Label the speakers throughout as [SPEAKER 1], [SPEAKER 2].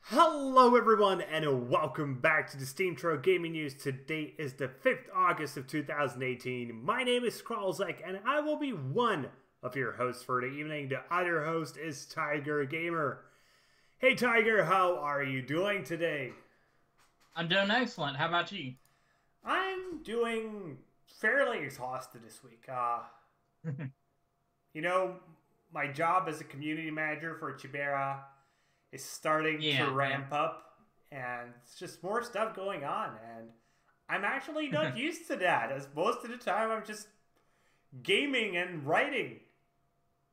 [SPEAKER 1] Hello everyone and welcome back to the SteemTrail Gaming News. Today is the 5th August of 2018. My name is Kralizec and I will be one of your hosts for the evening. The other host is Tygergamer. Hey Tiger, how are you doing today?
[SPEAKER 2] I'm doing excellent. How about you?
[SPEAKER 1] I'm doing fairly exhausted this week. You know, my job as a community manager for Chibera is starting to ramp up, and it's just more stuff going on, and I'm actually not used to that, as most of the time I'm just gaming and writing.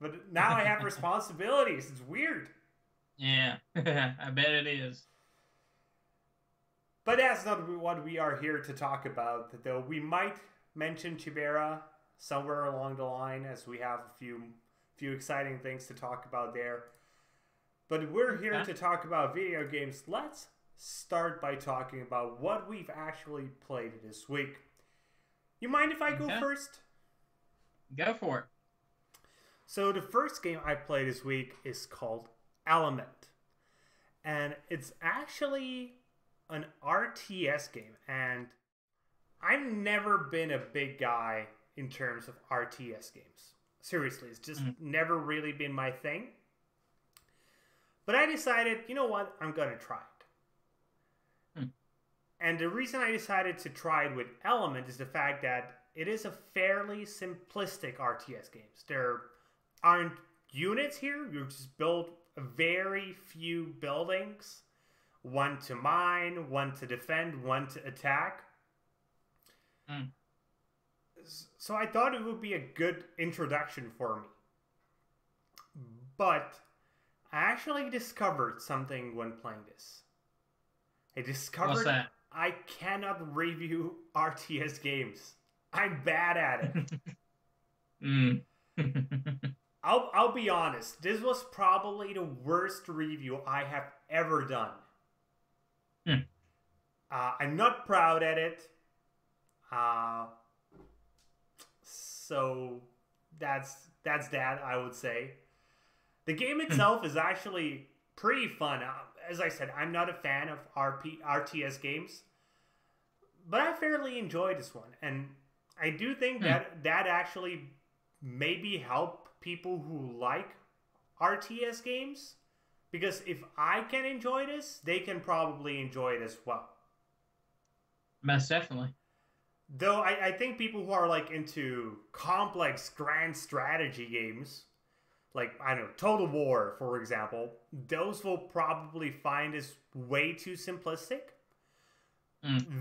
[SPEAKER 1] But now I have responsibilities. It's weird.
[SPEAKER 2] Yeah, I bet it is.
[SPEAKER 1] But that's not what we are here to talk about, though. We might mention Chibera somewhere along the line, as we have a few exciting things to talk about there. But we're here to talk about video games. Let's start by talking about what we've actually played this week. You mind if I go first?
[SPEAKER 2] Go for it.
[SPEAKER 1] So the first game I played this week is called Element. And it's actually an RTS game. And I've never been a big guy in terms of RTS games. Seriously, it's just never really been my thing. But I decided, you know what, I'm going to try it. And the reason I decided to try it with Element is the fact that it is a fairly simplistic RTS game. There aren't units here. You just build very few buildings. One to mine, one to defend, one to attack. So I thought it would be a good introduction for me. But I actually discovered something when playing this. I discovered I cannot review RTS games. I'm bad at it. I'll be honest. This was probably the worst review I have ever done. I'm not proud at it. So that's that, I would say. The game itself is actually pretty fun. As I said, I'm not a fan of RTS games, but I fairly enjoyed this one. And I do think that actually maybe help people who like RTS games, because if I can enjoy this, they can probably enjoy it as well.
[SPEAKER 2] Most definitely.
[SPEAKER 1] Though I think people who are like into complex grand strategy games, like, I don't know, Total War, for example, those will probably find this way too simplistic.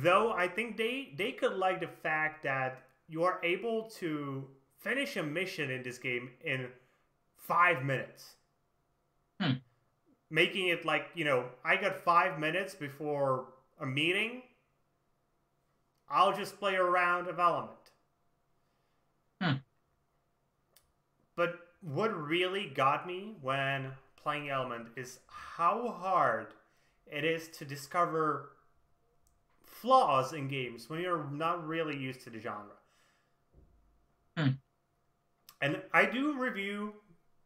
[SPEAKER 1] Though I think they could like the fact that you are able to finish a mission in this game in 5 minutes. Making it like, you know, I got 5 minutes before a meeting. I'll just play a round of Element. But what really got me when playing Element is how hard it is to discover flaws in games when you're not really used to the genre. And I do review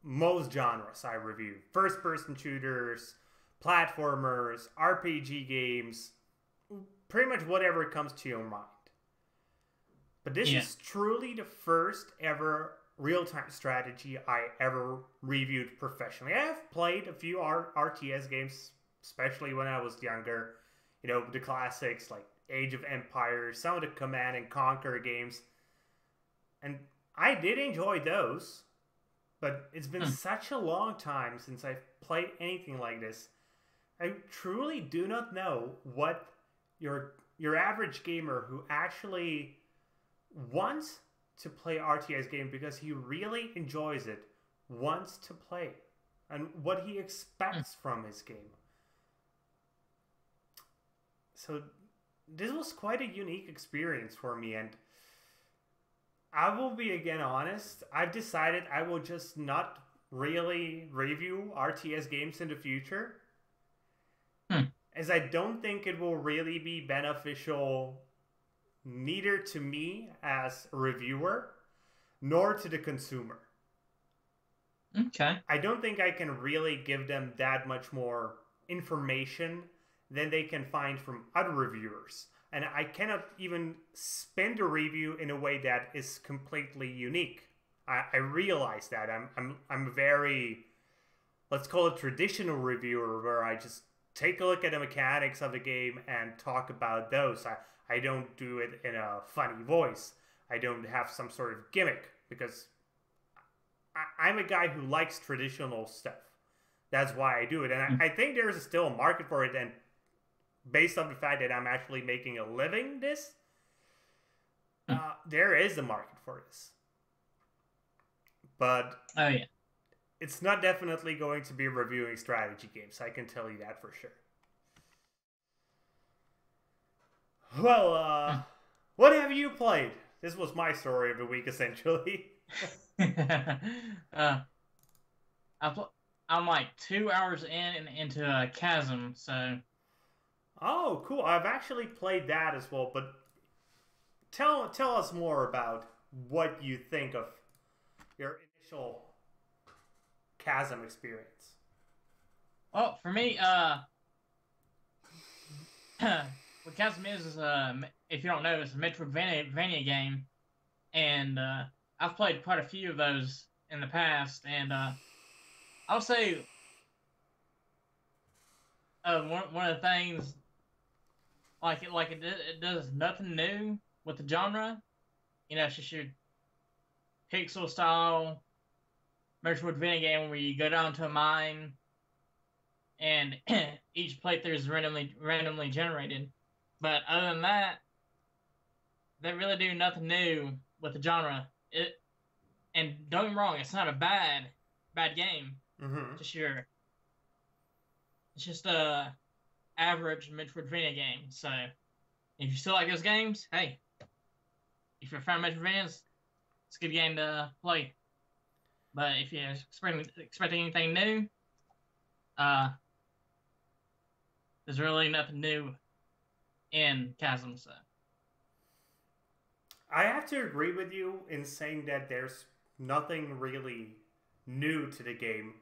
[SPEAKER 1] most genres. I review first-person shooters, platformers, RPG games, pretty much whatever comes to your mind. But this is truly the first ever real-time strategy I ever reviewed professionally. I have played a few RTS games, especially when I was younger. You know, the classics like Age of Empires, some of the Command and Conquer games. And I did enjoy those, but it's been such a long time since I've played anything like this. I truly do not know what your average gamer who actually wants to play RTS game because he really enjoys it, wants to play, and what he expects from his game. So this was quite a unique experience for me, and I will be again honest, I've decided I will just not really review RTS games in the future, as I don't think it will really be beneficial neither to me as a reviewer, nor to the consumer.
[SPEAKER 2] Okay.
[SPEAKER 1] I don't think I can really give them that much more information than they can find from other reviewers. And I cannot even spin the review in a way that is completely unique. I realize that. I'm a very, let's call it traditional reviewer, where I just take a look at the mechanics of the game and talk about those. I don't do it in a funny voice. I don't have some sort of gimmick, because I'm a guy who likes traditional stuff. That's why I do it. And I think there's still a market for it. And based on the fact that I'm actually making a living this, there is a market for this. But
[SPEAKER 2] Oh yeah,
[SPEAKER 1] it's not definitely going to be reviewing strategy games. I can tell you that for sure. Well, what have you played? This was my story of the week, essentially.
[SPEAKER 2] I'm like 2 hours into Chasm, so.
[SPEAKER 1] Oh, cool. I've actually played that as well, but tell us more about what you think of your initial Chasm experience.
[SPEAKER 2] Well, for me, what Chasm is if you don't know, it's a Metroidvania game, and I've played quite a few of those in the past, and I would say one of the things, it does nothing new with the genre. You know, it's just your pixel style Metroidvania game where you go down to a mine, and each playthrough is randomly generated. But other than that, they really do nothing new with the genre. And don't get me wrong, it's not a bad game.
[SPEAKER 1] Mm-hmm.
[SPEAKER 2] It's just a average Metroidvania game. So if you still like those games, hey, if you're a fan of Metroidvanias, it's a good game to play. But if you're expecting anything new, there's really nothing new in Chasm. So
[SPEAKER 1] I have to agree with you in saying that there's nothing really new to the game.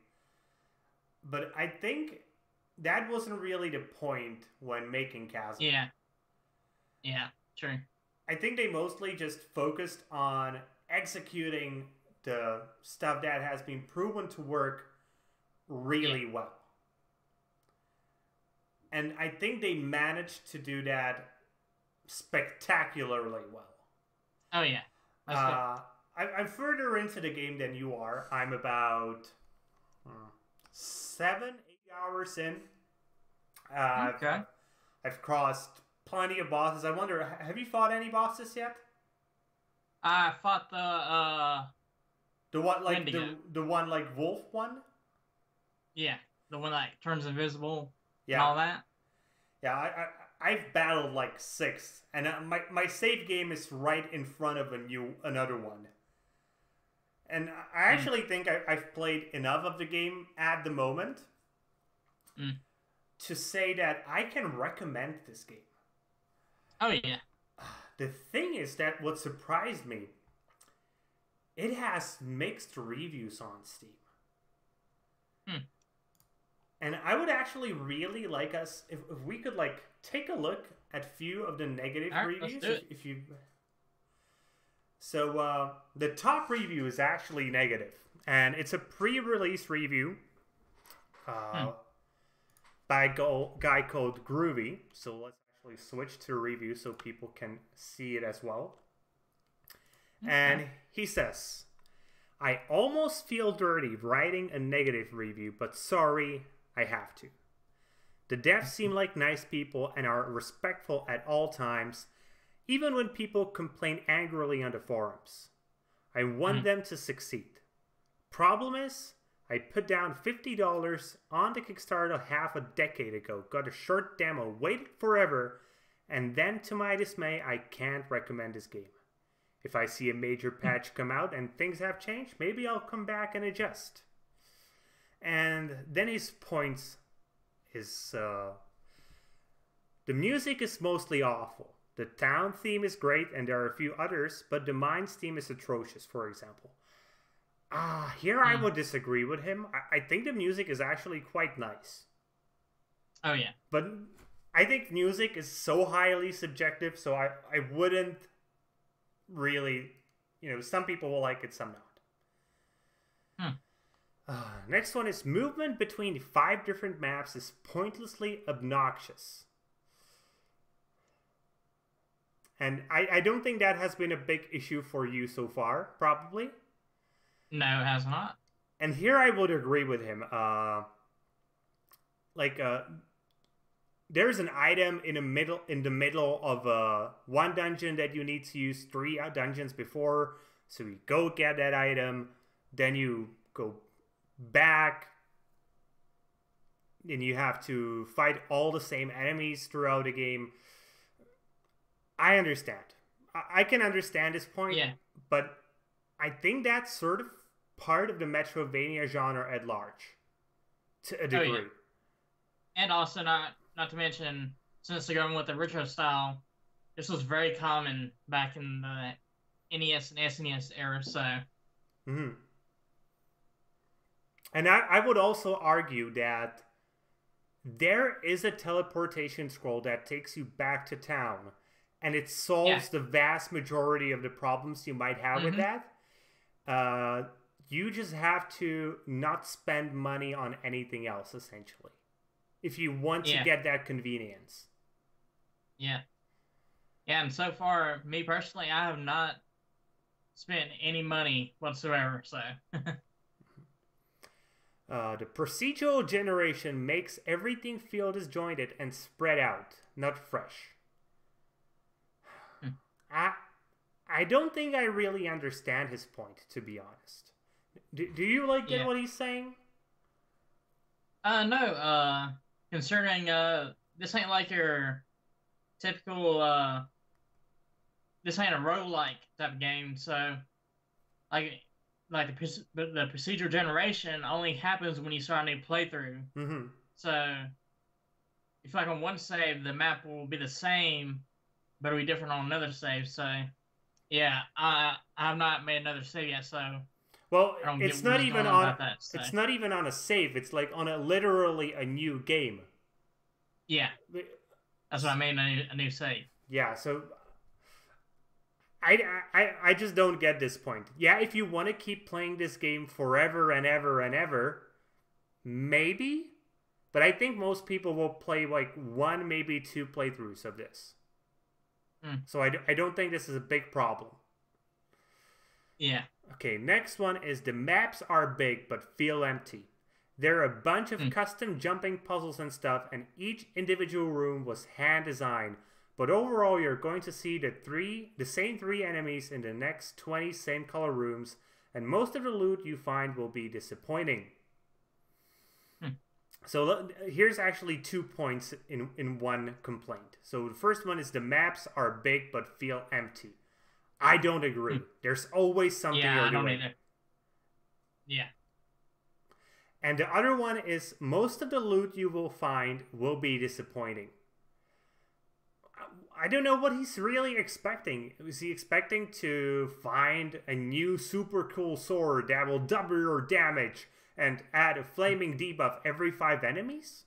[SPEAKER 1] But I think that wasn't really the point when making Chasm.
[SPEAKER 2] Yeah, true.
[SPEAKER 1] I think they mostly just focused on executing the stuff that has been proven to work really well. And I think they managed to do that spectacularly well.
[SPEAKER 2] Oh yeah.
[SPEAKER 1] I'm further into the game than you are. I'm about 7-8 hours in.
[SPEAKER 2] Okay.
[SPEAKER 1] I've crossed plenty of bosses. I wonder, have you fought any bosses yet?
[SPEAKER 2] I fought
[SPEAKER 1] the one like
[SPEAKER 2] Wendigo.
[SPEAKER 1] the one like wolf one.
[SPEAKER 2] Yeah, the one that turns invisible.
[SPEAKER 1] Yeah.
[SPEAKER 2] And all that.
[SPEAKER 1] Yeah, I've battled like 6, and my save game is right in front of another one. And I actually think I've played enough of the game at the moment to say that I can recommend this game.
[SPEAKER 2] Oh yeah.
[SPEAKER 1] The thing is that what surprised me, it has mixed reviews on Steam. And I would actually really like us if we could like take a look at a few of the negative reviews. If you So the top review is actually negative, and it's a pre-release review by a guy called Groovy. So let's actually switch to review so people can see it as well. And he says, I almost feel dirty writing a negative review, but sorry, I have to. The devs seem like nice people and are respectful at all times, even when people complain angrily on the forums. I want them to succeed. Problem is, I put down $50 on the Kickstarter half a decade ago, got a short demo, waited forever, and then to my dismay, I can't recommend this game. If I see a major patch come out and things have changed, maybe I'll come back and adjust. And then his points is, the music is mostly awful. The town theme is great, and there are a few others, but the mines theme is atrocious, for example. Here I would disagree with him. I think the music is actually quite nice.
[SPEAKER 2] Oh, yeah.
[SPEAKER 1] But I think music is so highly subjective, so I wouldn't really... some people will like it, some not. Next one is movement between 5 different maps is pointlessly obnoxious. And I don't think that has been a big issue for you so far, probably.
[SPEAKER 2] No, it has not.
[SPEAKER 1] And here I would agree with him. There's an item in the middle of one dungeon that you need to use 3 dungeons before. So you go get that item, then you go back, and you have to fight all the same enemies throughout the game. I understand. I can understand this point, but I think that's sort of part of the Metroidvania genre at large, to a degree.
[SPEAKER 2] Oh, yeah. And also, not to mention, since they're going with the retro style, this was very common back in the NES and SNES era, so...
[SPEAKER 1] And I would also argue that there is a teleportation scroll that takes you back to town, and it solves the vast majority of the problems you might have with that. You just have to not spend money on anything else, essentially, if you want to get that convenience.
[SPEAKER 2] Yeah, and so far, me personally, I have not spent any money whatsoever, so...
[SPEAKER 1] The procedural generation makes everything feel disjointed and spread out, not fresh. I don't think I really understand his point, to be honest. Do you get what he's saying?
[SPEAKER 2] No. Concerning this ain't like your typical this ain't a roguelike type of game, so like the procedural generation only happens when you start a new playthrough. So if on one save the map will be the same, but it'll be different on another save. So yeah, I have not made another save yet. So
[SPEAKER 1] it's not even on that, so. It's not even on a save. It's like on literally a new game.
[SPEAKER 2] Yeah, that's what I mean. A new save.
[SPEAKER 1] Yeah, so. I just don't get this point. Yeah, if you want to keep playing this game forever and ever and ever, maybe. But I think most people will play 1, maybe 2 playthroughs of this. So I don't think this is a big problem.
[SPEAKER 2] Yeah.
[SPEAKER 1] Okay, next one is the maps are big but feel empty. There are a bunch of custom jumping puzzles and stuff, and each individual room was hand-designed. But overall, you're going to see the same 3 enemies in the next 20 same color rooms, and most of the loot you find will be disappointing. So here's actually 2 points in one complaint. So the first one is the maps are big but feel empty. I don't agree. There's always something you're doing. I don't either.
[SPEAKER 2] Yeah.
[SPEAKER 1] And the other one is most of the loot you will find will be disappointing. I don't know what he's really expecting. Is he expecting to find a new super cool sword that will double your damage and add a flaming debuff every 5 enemies?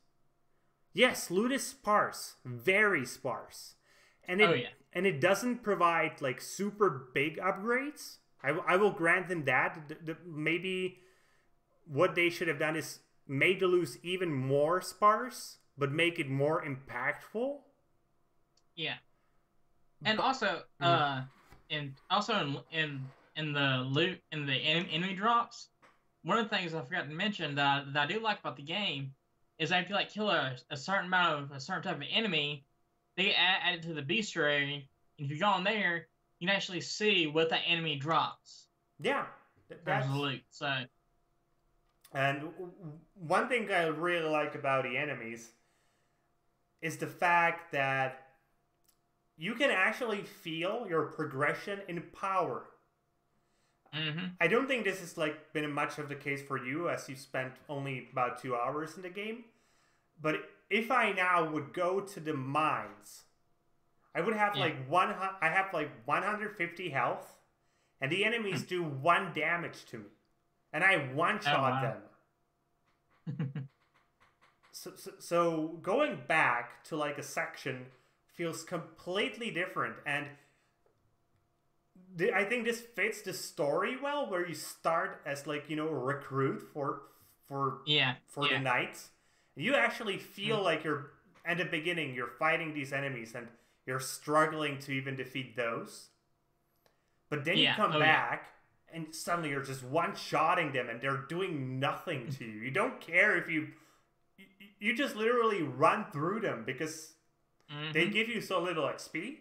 [SPEAKER 1] Yes, loot is sparse. Very sparse. And it doesn't provide super big upgrades. I will grant him that. Maybe what they should have done is made the loot even more sparse, but make it more impactful.
[SPEAKER 2] Yeah, and also, in the loot in the enemy drops, one of the things I forgot to mention that I do like about the game is that if you kill a certain amount of a certain type of enemy, they add it to the bestiary, and if you go on there, you can actually see what that enemy drops.
[SPEAKER 1] Yeah,
[SPEAKER 2] that's the loot. So,
[SPEAKER 1] and one thing I really like about the enemies is the fact that you can actually feel your progression in power. I don't think this has been much of the case for you, as you spent only about 2 hours in the game. But if I now would go to the mines, I would have
[SPEAKER 2] Yeah.
[SPEAKER 1] like I have like 150 health, and the enemies do 1 damage to me, and I one-shot
[SPEAKER 2] wow.
[SPEAKER 1] them. So going back to like a section feels completely different, and I think this fits the story well, where you start as like, you know, a recruit for the knights. You actually feel like you're at the beginning, you're fighting these enemies and you're struggling to even defeat those. But then you come back and suddenly you're just one-shotting them and they're doing nothing to you. You don't care if you just literally run through them because they give you so little XP.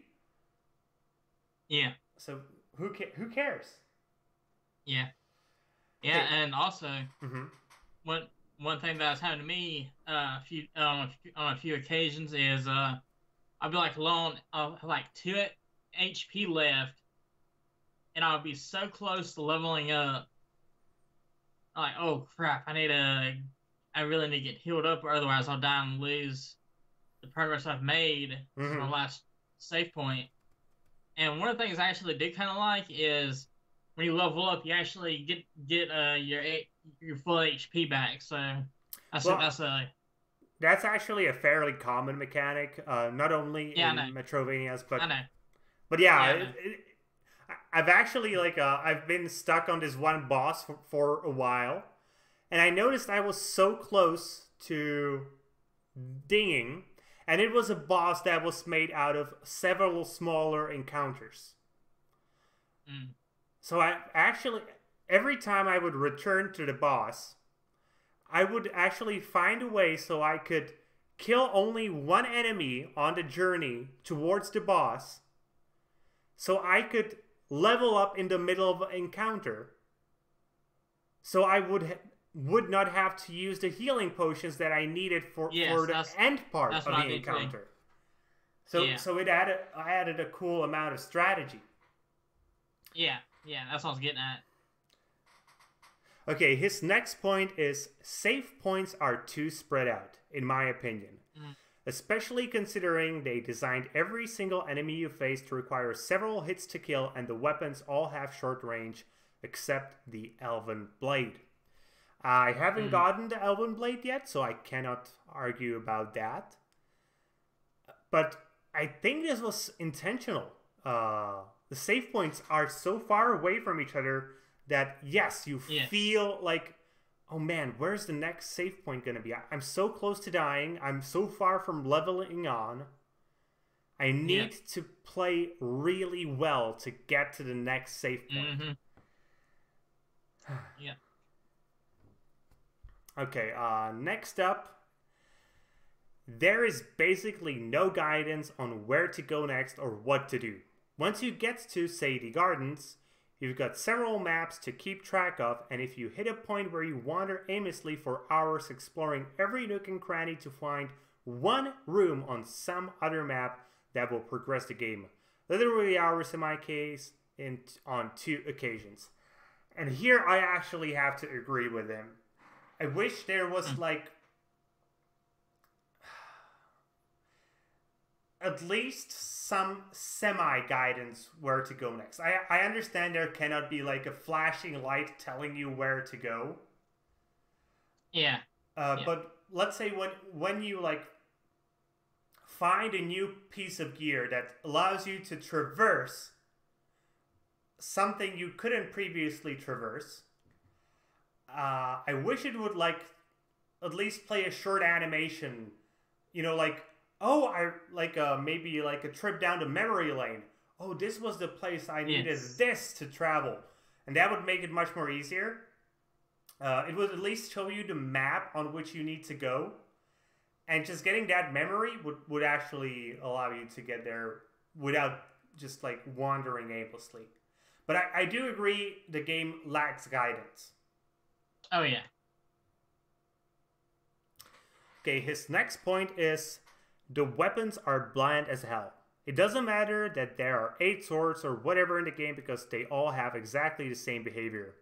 [SPEAKER 2] Yeah.
[SPEAKER 1] So who cares?
[SPEAKER 2] Yeah. Yeah, okay. And also one thing that's happened to me on a few occasions is I'll be like alone, I'll have like 2 HP left, and I'll be so close to leveling up. I'm like, oh crap, I really need to get healed up, or otherwise I'll die and lose the progress I've made from my last save point. And one of the things I actually did kind of like is when you level up, you actually get your full HP back. So
[SPEAKER 1] that's actually a fairly common mechanic, not only in Metrovanias, but yeah, I've actually I've been stuck on this one boss for a while, and I noticed I was so close to dinging. And it was a boss that was made out of several smaller encounters. So I actually, every time I would return to the boss, I would actually find a way so I could kill only 1 enemy on the journey towards the boss, so I could level up in the middle of an encounter. So I would not have to use the healing potions that I needed for the end part of the encounter. So it added a cool amount of strategy.
[SPEAKER 2] Yeah, that's what I was getting at.
[SPEAKER 1] Okay, his next point is save points are too spread out, in my opinion. Especially considering they designed every single enemy you face to require several hits to kill, and the weapons all have short range, except the Elven Blade. I haven't gotten the Elven Blade yet, so I cannot argue about that. But I think this was intentional. The save points are so far away from each other that, yes, you feel like, oh man, where's the next save point going to be? I'm so close to dying. I'm so far from leveling on. I need to play really well to get to the next save point. Okay, next up, there is basically no guidance on where to go next or what to do. Once you get to, say, the gardens, you've got several maps to keep track of, and if you hit a point where you wander aimlessly for hours exploring every nook and cranny to find 1 room on some other map, that will progress the game. Literally hours in my case, on 2 occasions. And here I actually have to agree with him. I wish there was like at least some semi-guidance where to go next. I understand there cannot be like a flashing light telling you where to go. But let's say when you like find a new piece of gear that allows you to traverse something you couldn't previously traverse, I wish it would like at least play a short animation, you know, like, oh, maybe like a trip down to memory lane. Oh, this was the place I needed this to travel, and that would make it much more easier. It would at least show you the map on which you need to go, and just getting that memory would actually allow you to get there without just like wandering aimlessly. But I do agree the game lacks guidance.
[SPEAKER 2] Oh, yeah.
[SPEAKER 1] Okay, his next point is the weapons are bland as hell. It doesn't matter that there are 8 swords or whatever in the game because they all have exactly the same behavior.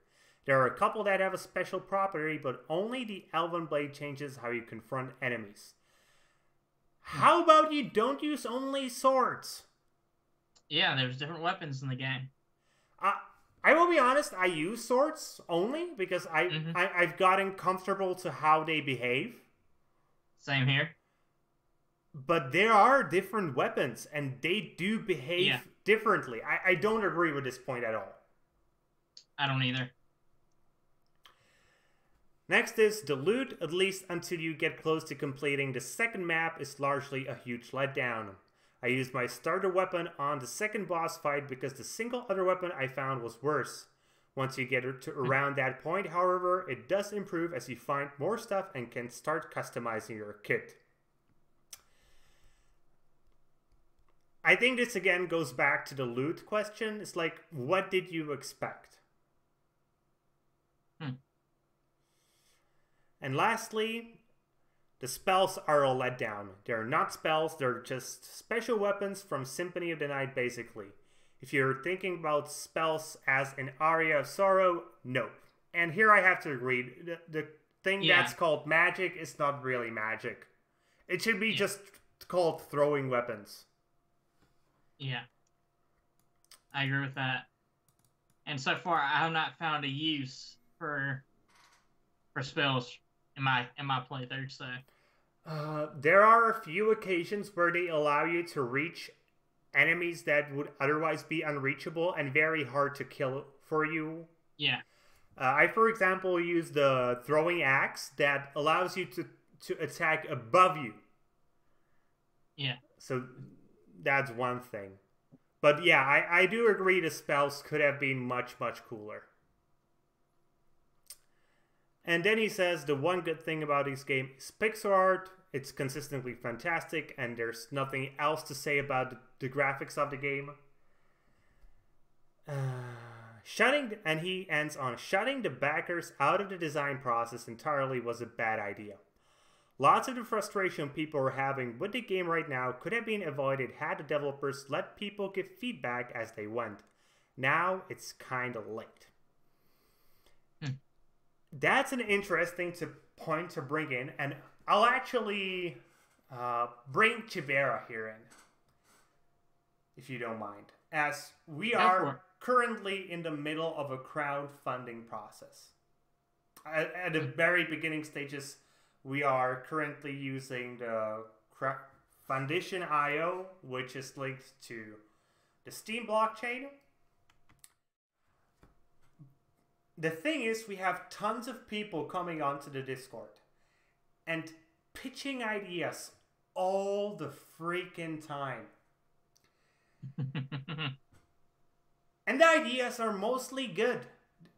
[SPEAKER 1] There are a couple that have a special property, but only the Elven Blade changes how you confront enemies. How about you don't use only swords?
[SPEAKER 2] Yeah, there's different weapons in the game.
[SPEAKER 1] I, I will be honest, I use swords only because
[SPEAKER 2] Hmm.
[SPEAKER 1] I've gotten comfortable to how they behave.
[SPEAKER 2] Same here.
[SPEAKER 1] But there are different weapons and they do
[SPEAKER 2] Yeah,
[SPEAKER 1] behave differently. I don't agree with this point at all.
[SPEAKER 2] I don't either.
[SPEAKER 1] Next is the loot, at least until you get close to completing the second map, is largely a huge letdown. I used my starter weapon on the second boss fight because the single other weapon I found was worse. Once you get to around that point, however, it does improve as you find more stuff and can start customizing your kit. I think this again goes back to the loot question. It's like, what did you expect?
[SPEAKER 2] Hmm.
[SPEAKER 1] And lastly, the spells are a letdown. They're not spells, they're just special weapons from Symphony of the Night, basically. If you're thinking about spells as an aria of sorrow, no. And here I have to agree. The thing
[SPEAKER 2] Yeah,
[SPEAKER 1] that's called magic is not really magic. It should be
[SPEAKER 2] yeah,
[SPEAKER 1] just called throwing weapons.
[SPEAKER 2] yeah. I agree with that. And so far, I have not found a use for spells in my playthrough. So
[SPEAKER 1] There are a few occasions where they allow you to reach enemies that would otherwise be unreachable and very hard to kill for you.
[SPEAKER 2] yeah,
[SPEAKER 1] I, for example, use the throwing axe that allows you to attack above you.
[SPEAKER 2] yeah.
[SPEAKER 1] So that's one thing. But yeah, I do agree the spells could have been much, much cooler. And then he says the one good thing about this game is pixel art. It's consistently fantastic, and there's nothing else to say about the graphics of the game. And he ends on shutting the backers out of the design process entirely was a bad idea. Lots of the frustration people are having with the game right now could have been avoided had the developers let people give feedback as they went. Now it's kinda late.
[SPEAKER 2] Hmm.
[SPEAKER 1] That's an interesting point to bring in, and I'll actually bring Chivera here in, if you don't mind, as we
[SPEAKER 2] Go for it.
[SPEAKER 1] are currently in the middle of a crowdfunding process. At the
[SPEAKER 2] Hmm.
[SPEAKER 1] very beginning stages, we are currently using the Foundation.io, which is linked to the Steam blockchain. The thing is, we have tons of people coming onto the Discord and pitching ideas all the freaking time. And the ideas are mostly good.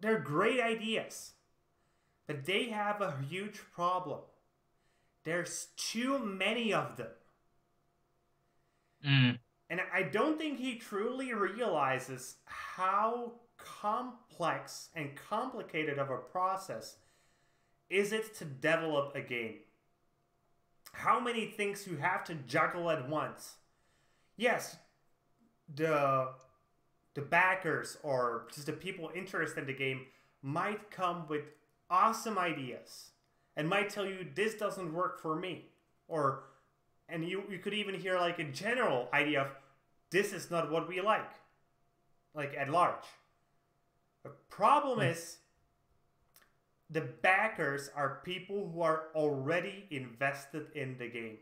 [SPEAKER 1] They're great ideas. But they have a huge problem. There's too many of them.
[SPEAKER 2] Mm.
[SPEAKER 1] And I don't think he truly realizes how complex and complicated of a process is it to develop a game. How many things you have to juggle at once. Yes, the backers or just the people interested in the game might come with awesome ideas and might tell you this doesn't work for me, or and you could even hear like a general idea of this is not what we like at large. The problem
[SPEAKER 2] Mm.
[SPEAKER 1] is the backers are people who are already invested in the game,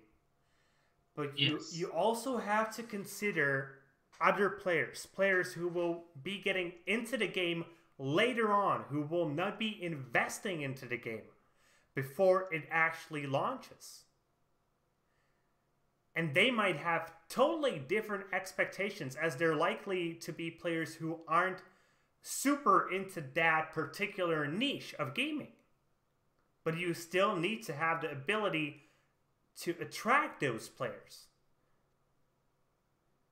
[SPEAKER 1] but you
[SPEAKER 2] Yes.
[SPEAKER 1] also have to consider other players who will be getting into the game later on, who will not be investing into the game before it actually launches. And they might have totally different expectations, as they're likely to be players who aren't super into that particular niche of gaming. But you still need to have the ability to attract those players.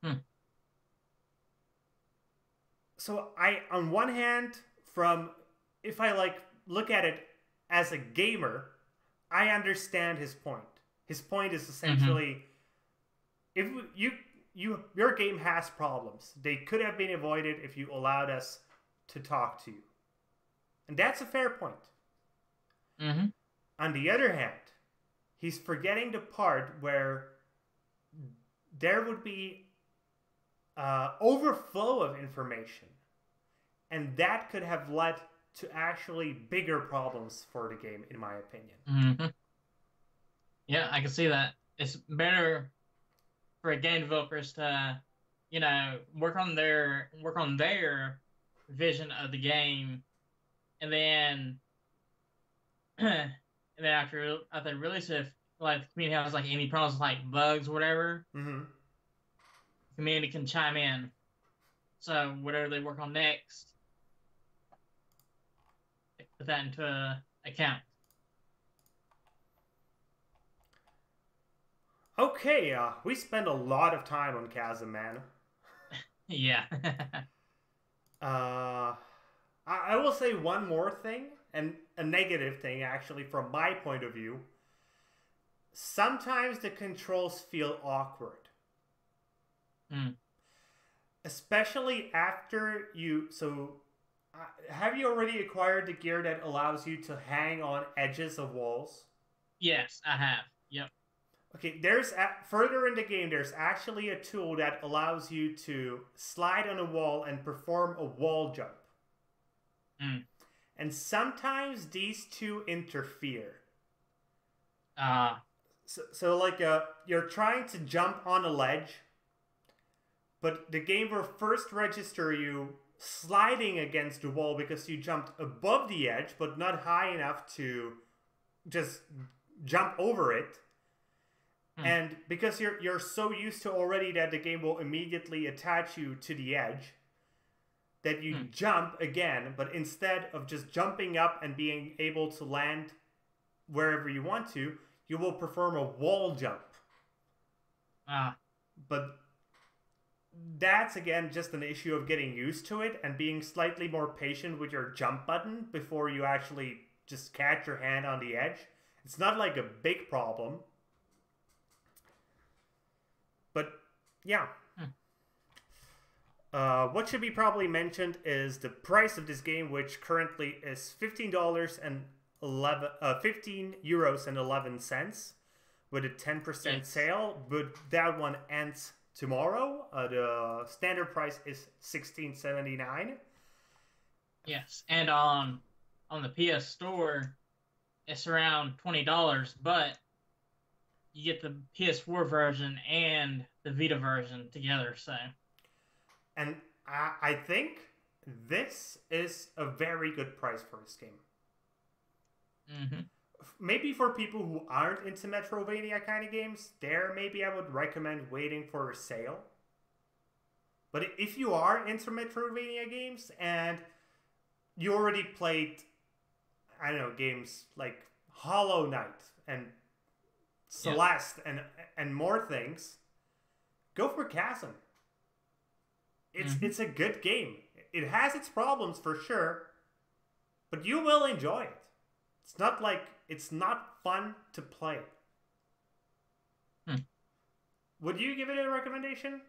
[SPEAKER 2] Hmm.
[SPEAKER 1] So on one hand, if I look at it as a gamer, I understand his point. His point is
[SPEAKER 2] Mm-hmm.
[SPEAKER 1] essentially, if your game has problems, they could have been avoided if you allowed us to talk to you, and that's a fair point.
[SPEAKER 2] Mm-hmm.
[SPEAKER 1] On the other hand, he's forgetting the part where there would be overflow of information, and that could have led to actually bigger problems for the game, in my opinion.
[SPEAKER 2] Mm-hmm. Yeah, I can see that. It's better for game developers to, work on their vision of the game, and then and then after they release it, if, like the community has like any problems like bugs or whatever,
[SPEAKER 1] Mm-hmm.
[SPEAKER 2] the community can chime in. So whatever they work on next, they put that into account.
[SPEAKER 1] Okay, we spend a lot of time on Chasm, man.
[SPEAKER 2] Yeah.
[SPEAKER 1] Uh, I will say one more thing, and a negative thing, actually, from my point of view. Sometimes the controls feel awkward.
[SPEAKER 2] Mm.
[SPEAKER 1] Especially after you. So, have you already acquired the gear that allows you to hang on edges of walls?
[SPEAKER 2] Yes, I have. Yep.
[SPEAKER 1] Okay, further in the game, there's actually a tool that allows you to slide on a wall and perform a wall jump.
[SPEAKER 2] Mm.
[SPEAKER 1] And sometimes these two interfere. So like, you're trying to jump on a ledge, but the game will first register you sliding against the wall because you jumped above the edge, but not high enough to just jump over it. And because you're so used to already that the game will immediately attach you to the edge, that you jump again, but instead of just jumping up and being able to land wherever you want to, you will perform a wall jump. But that's, again, just an issue of getting used to it and being slightly more patient with your jump button before you actually just catch your hand on the edge. It's not like a big problem. But, yeah. What should be probably mentioned is the price of this game, which currently is €15.11 with a 10% sale, but that one ends tomorrow. The standard price is $16.79.
[SPEAKER 2] Yes, and on the PS Store, it's around $20, but you get the PS4 version and the Vita version together. So,
[SPEAKER 1] and I think this is a very good price for this game. Maybe for people who aren't into Metroidvania kind of games, maybe I would recommend waiting for a sale. But if you are into Metroidvania games and you already played, I don't know, games like Hollow Knight and Celeste and more things, go for Chasm. It's a good game. It has its problems for sure, but you will enjoy it. It's not like it's not fun to play. Would you give it a recommendation?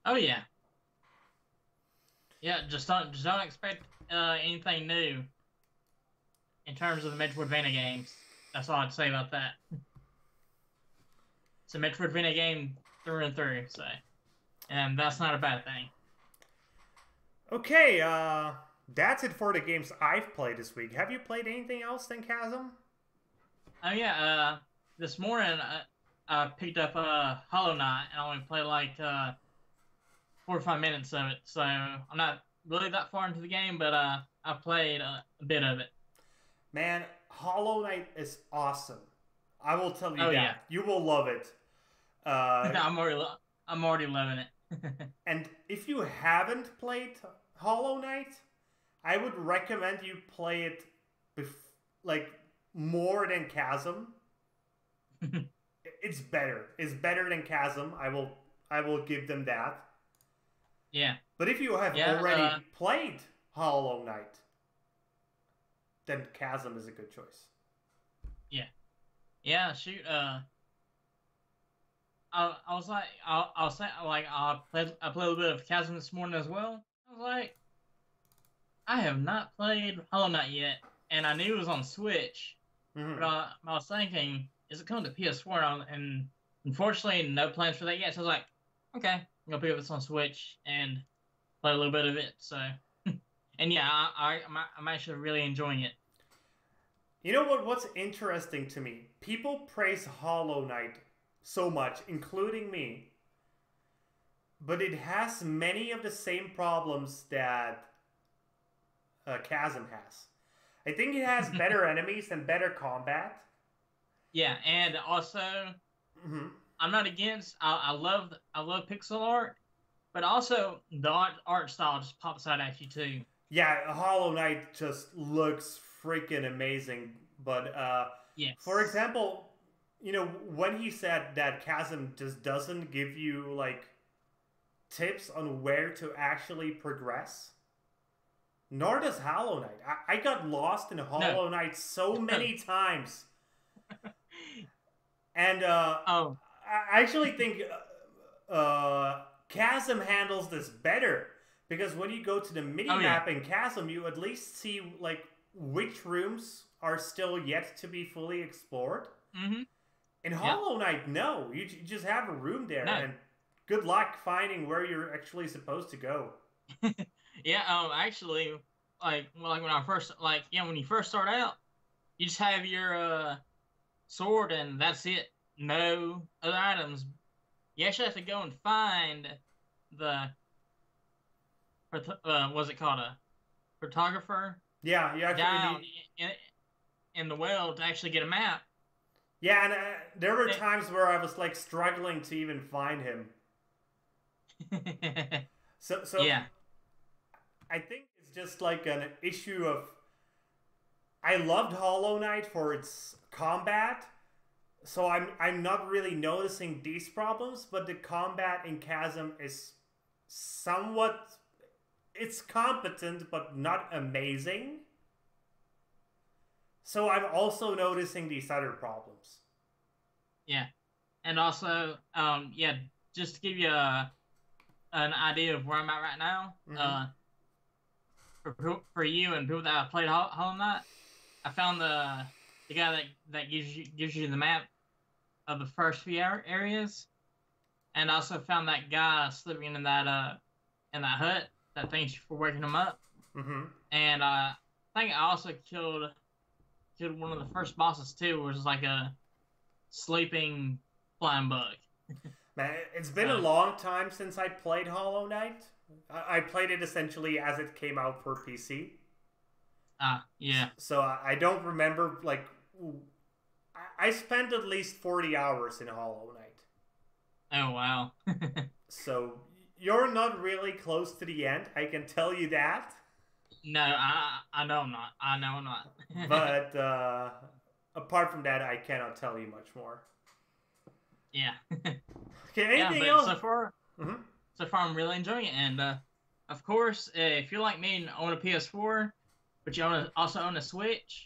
[SPEAKER 2] Oh yeah. Yeah, just don't expect anything new in terms of the Metroidvania games. That's all I'd say about that. It's a Metroidvania game through and through, so, and that's not a bad thing.
[SPEAKER 1] Okay, that's it for the games I've played this week. Have you played anything else than Chasm?
[SPEAKER 2] Oh yeah, this morning I picked up Hollow Knight and I only played like 4 or 5 minutes of it, so I'm not really that far into the game, but I played a bit of it.
[SPEAKER 1] Man, Hollow Knight is awesome. I will tell you that.
[SPEAKER 2] Yeah.
[SPEAKER 1] You will love it.
[SPEAKER 2] I'm already loving it.
[SPEAKER 1] And if you haven't played Hollow Knight, I would recommend you play it more than Chasm. It's better. It's better than Chasm. I will give them that.
[SPEAKER 2] Yeah.
[SPEAKER 1] But if you have already played Hollow Knight, then Chasm is a good choice.
[SPEAKER 2] Yeah. Yeah, shoot, I was like, I played a little bit of Chasm this morning as well. I was like, I have not played Hollow Knight yet, and I knew it was on Switch. But I was thinking, is it coming to PS4? And unfortunately, no plans for that yet. So I was like, okay, gonna pick up this on Switch and play a little bit of it. So, and yeah, I'm actually really enjoying it.
[SPEAKER 1] You know what? What's interesting to me? People praise Hollow Knight so much, including me, but it has many of the same problems that Chasm has. I think it has better enemies and better combat.
[SPEAKER 2] Yeah, and also
[SPEAKER 1] Mm-hmm.
[SPEAKER 2] I'm not against. I love pixel art, but also the art style just pops out at you too.
[SPEAKER 1] Yeah, Hollow Knight just looks freaking amazing. But for
[SPEAKER 2] Yes.
[SPEAKER 1] example, you know, when he said that Chasm just doesn't give you like tips on where to actually progress, nor does Hollow Knight. I got lost in
[SPEAKER 2] No.
[SPEAKER 1] Hollow Knight so
[SPEAKER 2] No.
[SPEAKER 1] many times, and
[SPEAKER 2] Oh.
[SPEAKER 1] I actually think Chasm handles this better because when you go to the mini
[SPEAKER 2] Oh yeah.
[SPEAKER 1] map in Chasm, you at least see like which rooms are still yet to be fully explored.
[SPEAKER 2] Mm-hmm.
[SPEAKER 1] In
[SPEAKER 2] Yep.
[SPEAKER 1] Hollow Knight, no, you just have a room there,
[SPEAKER 2] No.
[SPEAKER 1] and good luck finding where you're actually supposed to go.
[SPEAKER 2] Yeah. Actually, like when I first when you first start out, you just have your sword and that's it. No other items. You actually have to go and find the what's it called, a photographer
[SPEAKER 1] Yeah, you actually
[SPEAKER 2] down
[SPEAKER 1] need.
[SPEAKER 2] in the well to actually get a map.
[SPEAKER 1] Yeah, and there were
[SPEAKER 2] Eh,
[SPEAKER 1] times where I was like struggling to even find him. So
[SPEAKER 2] yeah.
[SPEAKER 1] I think it's just like an issue of. I loved Hollow Knight for its combat, so I'm not really noticing these problems, but the combat in Chasm is somewhat. It's competent, but not amazing. So I'm also noticing these other problems.
[SPEAKER 2] Yeah. And also, yeah, just to give you an idea of where I'm at right now,
[SPEAKER 1] Mm-hmm.
[SPEAKER 2] for you and people that have played Hollow Knight, I found the guy that gives you the map of the first few areas, and also found that guy sleeping in that hut that thanks you for waking him up,
[SPEAKER 1] Mm-hmm.
[SPEAKER 2] and I think I also killed one of the first bosses too, which is like a sleeping flying bug.
[SPEAKER 1] Man, it's been a
[SPEAKER 2] So
[SPEAKER 1] long time since I played Hollow Knight. I played it essentially as it came out for PC.
[SPEAKER 2] yeah.
[SPEAKER 1] So I don't remember, like, I spent at least 40 hours in Hollow Knight.
[SPEAKER 2] Oh wow.
[SPEAKER 1] So you're not really close to the end, I can tell you that.
[SPEAKER 2] No, I know I'm not. I know I'm not.
[SPEAKER 1] But apart from that, I cannot tell you much more.
[SPEAKER 2] Yeah.
[SPEAKER 1] Okay,
[SPEAKER 2] Yeah,
[SPEAKER 1] anything
[SPEAKER 2] but
[SPEAKER 1] else? Mm-hmm.
[SPEAKER 2] so far I'm really enjoying it, and of course, if you're like me and own a PS4, but you also own a Switch,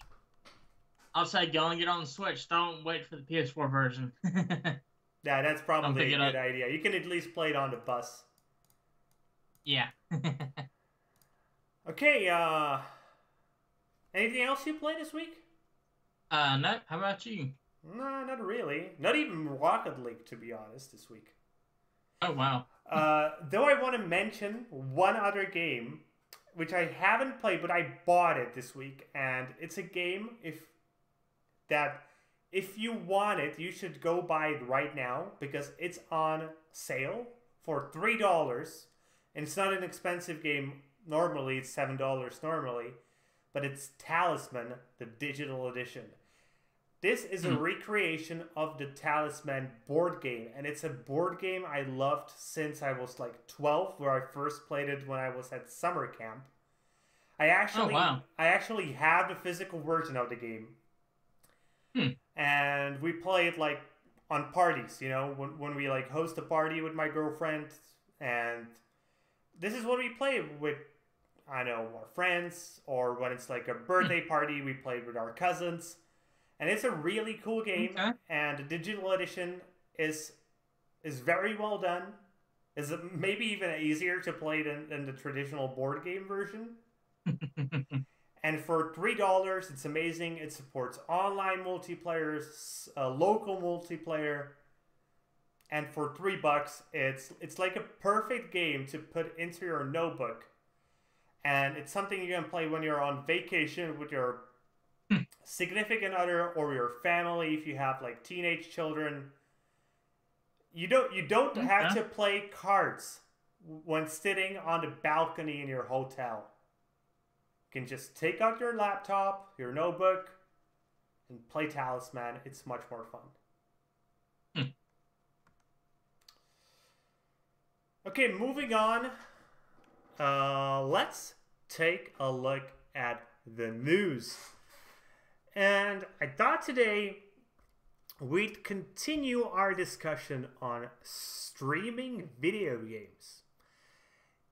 [SPEAKER 2] I'll say go and get on the Switch. Don't wait for the PS4 version.
[SPEAKER 1] Yeah, that's
[SPEAKER 2] Don't pick
[SPEAKER 1] probably a
[SPEAKER 2] it
[SPEAKER 1] good
[SPEAKER 2] up.
[SPEAKER 1] idea. You can at least play it on the bus.
[SPEAKER 2] Yeah.
[SPEAKER 1] Okay, anything else you played this week?
[SPEAKER 2] No. How about you?
[SPEAKER 1] No, not really. Not even Rocket League, to be honest, this week.
[SPEAKER 2] Oh wow.
[SPEAKER 1] Though I want to mention one other game, which I haven't played, but I bought it this week, and it's a game if you want it, you should go buy it right now because it's on sale for $3, and it's not an expensive game. Normally, it's $7 normally, but it's Talisman, the digital edition. This is a
[SPEAKER 2] Hmm.
[SPEAKER 1] recreation of the Talisman board game, and it's a board game I loved since I was like 12, where I first played it when I was at summer camp.
[SPEAKER 2] Oh wow.
[SPEAKER 1] I actually have the physical version of the game,
[SPEAKER 2] Hmm.
[SPEAKER 1] and we play it like on parties. You know, when we like host a party with my girlfriend, and this is what we play with. I know our friends, or when it's like a
[SPEAKER 2] Hmm.
[SPEAKER 1] birthday party, we play with our cousins, and it's a really cool game.
[SPEAKER 2] Okay.
[SPEAKER 1] And the digital edition is is very well done. Is maybe even easier to play than the traditional board game version. And for $3, it's amazing. It supports online multiplayer, local multiplayer. and for $3, it's like a perfect game to put into your notebook, and it's something you can play when you're on vacation with your significant other or your family if you have like teenage children. You don't have to play cards when sitting on the balcony in your hotel. You can just take out your laptop, your notebook, and play Talisman. It's much more fun. Okay, moving on. Let's take a look at the news. And I thought today we'd continue our discussion on streaming video games,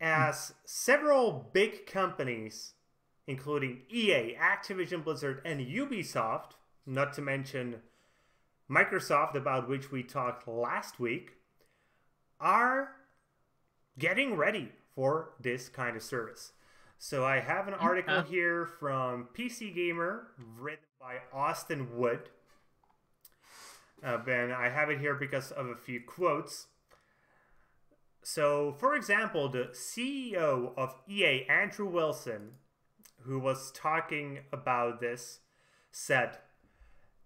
[SPEAKER 1] as several big companies, including EA, Activision Blizzard, and Ubisoft, not to mention Microsoft, about which we talked last week, are getting ready for this kind of service. So I have an article here from PC Gamer written by Austin Wood. And I have it here because of a few quotes. So, for example, the CEO of EA, Andrew Wilson, who was talking about this, said,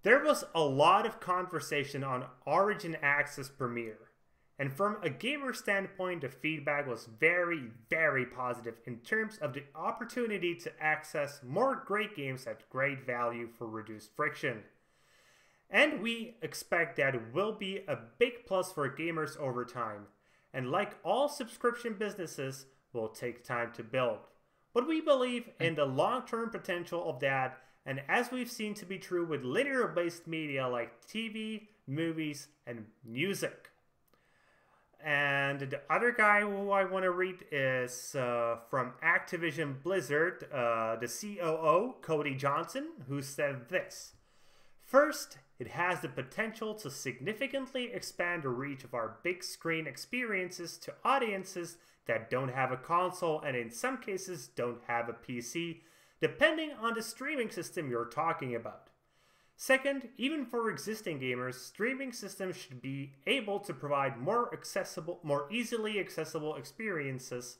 [SPEAKER 1] "There was a lot of conversation on Origin Access Premiere. And from a gamer standpoint, the feedback was very, very positive in terms of the opportunity to access more great games at great value for reduced friction. And we expect that it will be a big plus for gamers over time. And like all subscription businesses, will take time to build. But we believe in the long-term potential of that, and as we've seen to be true with linear-based media like TV, movies, and music." And the other guy who I want to read is from Activision Blizzard, the COO, Cody Johnson, who said this: "First, it has the potential to significantly expand the reach of our big screen experiences to audiences that don't have a console and in some cases don't have a PC, depending on the streaming system you're talking about. Second, even for existing gamers, streaming systems should be able to provide more easily accessible experiences,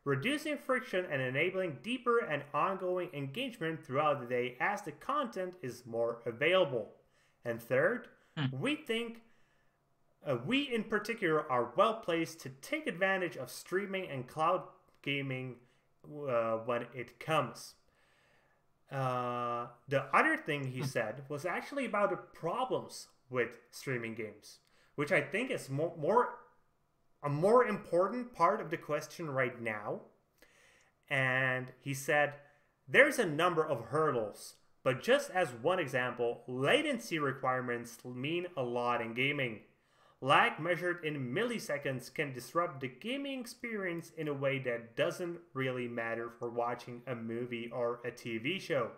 [SPEAKER 1] reducing friction and enabling deeper and ongoing engagement throughout the day as the content is more available. And third, we think we in particular are well placed to take advantage of streaming and cloud gaming when it comes." The other thing he said was actually about the problems with streaming games, which I think is a more important part of the question right now. And he said, "There's a number of hurdles, but just as one example, latency requirements mean a lot in gaming. Lag measured in milliseconds can disrupt the gaming experience in a way that doesn't really matter for watching a movie or a TV show.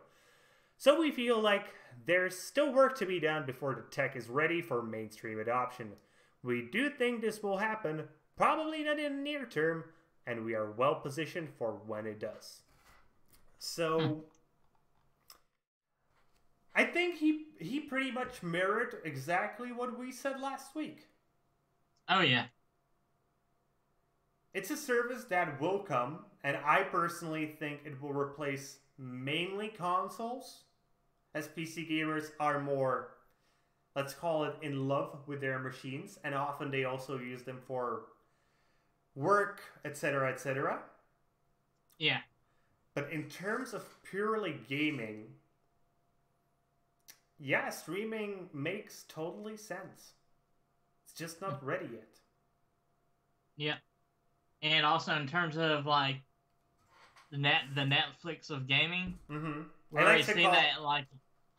[SPEAKER 1] So we feel like there's still work to be done before the tech is ready for mainstream adoption. We do think this will happen, probably not in the near term, and we are well positioned for when it does." So I think he pretty much mirrored exactly what we said last week.
[SPEAKER 2] Oh, yeah.
[SPEAKER 1] It's a service that will come, and I personally think it will replace mainly consoles, as PC gamers are more, let's call it, in love with their machines, and often they also use them for work, etc., etc.
[SPEAKER 2] Yeah.
[SPEAKER 1] But in terms of purely gaming, yeah, streaming makes totally sense. It's just not ready yet.
[SPEAKER 2] Yeah. And also in terms of like the Netflix of gaming,
[SPEAKER 1] I like to call
[SPEAKER 2] that like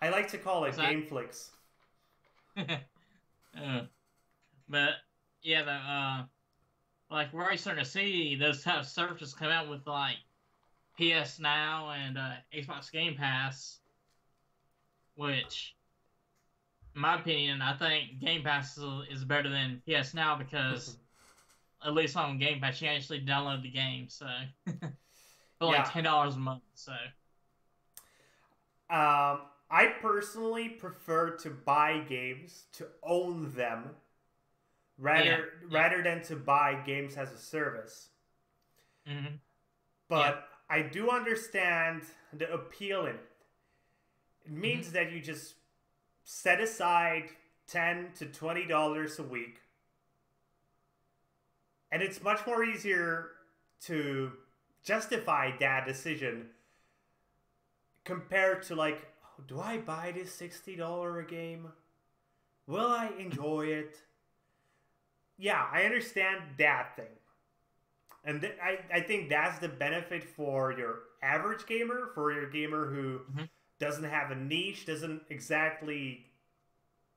[SPEAKER 1] I like to call it Gameflix.
[SPEAKER 2] But yeah, like we're already starting to see those type of services come out with like PS Now and Xbox Game Pass, which, in my opinion, I think Game Pass is better than PS Now because at least on Game Pass you actually download the game, so for like $10 a month. So
[SPEAKER 1] I personally prefer to buy games, to own them, rather
[SPEAKER 2] Yeah.
[SPEAKER 1] rather than to buy games as a service.
[SPEAKER 2] Mm-hmm. Yeah.
[SPEAKER 1] But I do understand the appeal in it. It
[SPEAKER 2] Mm-hmm.
[SPEAKER 1] means that you just set aside $10 to $20 a week, and it's much more easier to justify that decision compared to like, oh, do I buy this $60 a game? Will I enjoy it? Yeah, I understand that thing. And I think that's the benefit for your average gamer, for your gamer who
[SPEAKER 2] Mm-hmm.
[SPEAKER 1] doesn't have a niche, doesn't exactly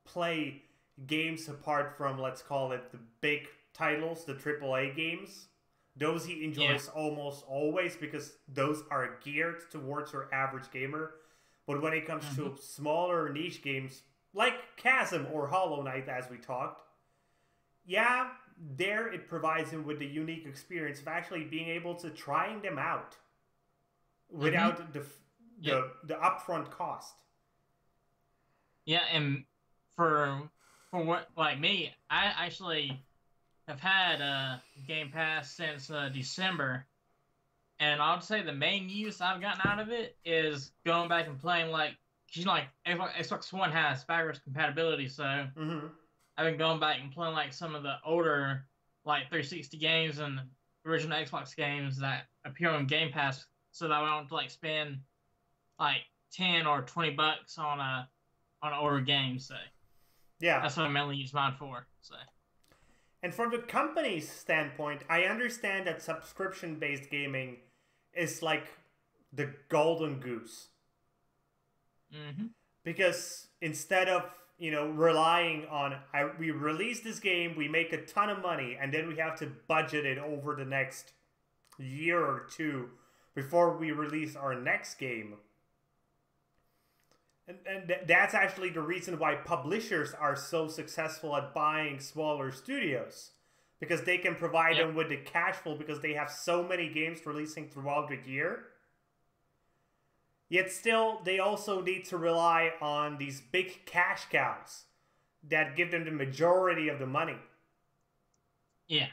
[SPEAKER 1] play games apart from, let's call it, the big titles, the AAA games. Those he
[SPEAKER 2] Yeah.
[SPEAKER 1] enjoys almost always because those are geared towards your average gamer. But when it comes
[SPEAKER 2] Mm-hmm.
[SPEAKER 1] to smaller niche games like Chasm or Hollow Knight, as we talked, yeah, there it provides him with the unique experience of actually being able to trying them out
[SPEAKER 2] Mm-hmm.
[SPEAKER 1] without
[SPEAKER 2] Yep.
[SPEAKER 1] the upfront cost.
[SPEAKER 2] Yeah, and for what like me, I actually have had Game Pass since December, and I would say the main use I've gotten out of it is going back and playing like, 'cause like Xbox One has backwards compatibility, so
[SPEAKER 1] Mm-hmm.
[SPEAKER 2] I've been going back and playing like some of the older like 360 games and original Xbox games that appear on Game Pass, so that I don't have to like spend like $10 or $20 on an older game. So
[SPEAKER 1] Yeah.
[SPEAKER 2] that's what I mainly use mine for. So.
[SPEAKER 1] And from the company's standpoint, I understand that subscription based gaming is like the golden goose.
[SPEAKER 2] Mm-hmm.
[SPEAKER 1] Because instead of, relying on, we release this game, we make a ton of money, and then we have to budget it over the next year or two before we release our next game. And that's actually the reason why publishers are so successful at buying smaller studios. Because they can provide
[SPEAKER 2] Yep.
[SPEAKER 1] them with the cash flow because they have so many games releasing throughout the year. Yet still, they also need to rely on these big cash cows that give them the majority of the money.
[SPEAKER 2] Yeah.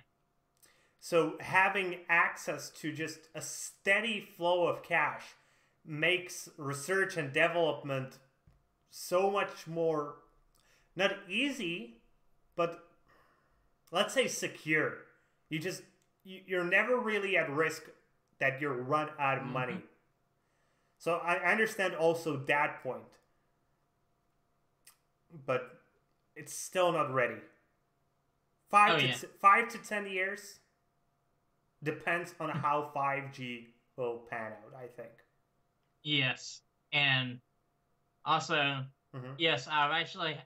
[SPEAKER 1] So having access to just a steady flow of cash makes research and development so much more, not easy, but let's say secure. You're never really at risk that you'll run out of
[SPEAKER 2] Mm-hmm.
[SPEAKER 1] money. So I understand also that point, but it's still not ready.
[SPEAKER 2] Oh yeah.
[SPEAKER 1] 5 to 10 years depends on how 5G will pan out, I think.
[SPEAKER 2] Yes. And also,
[SPEAKER 1] Mm-hmm.
[SPEAKER 2] yes, I've actually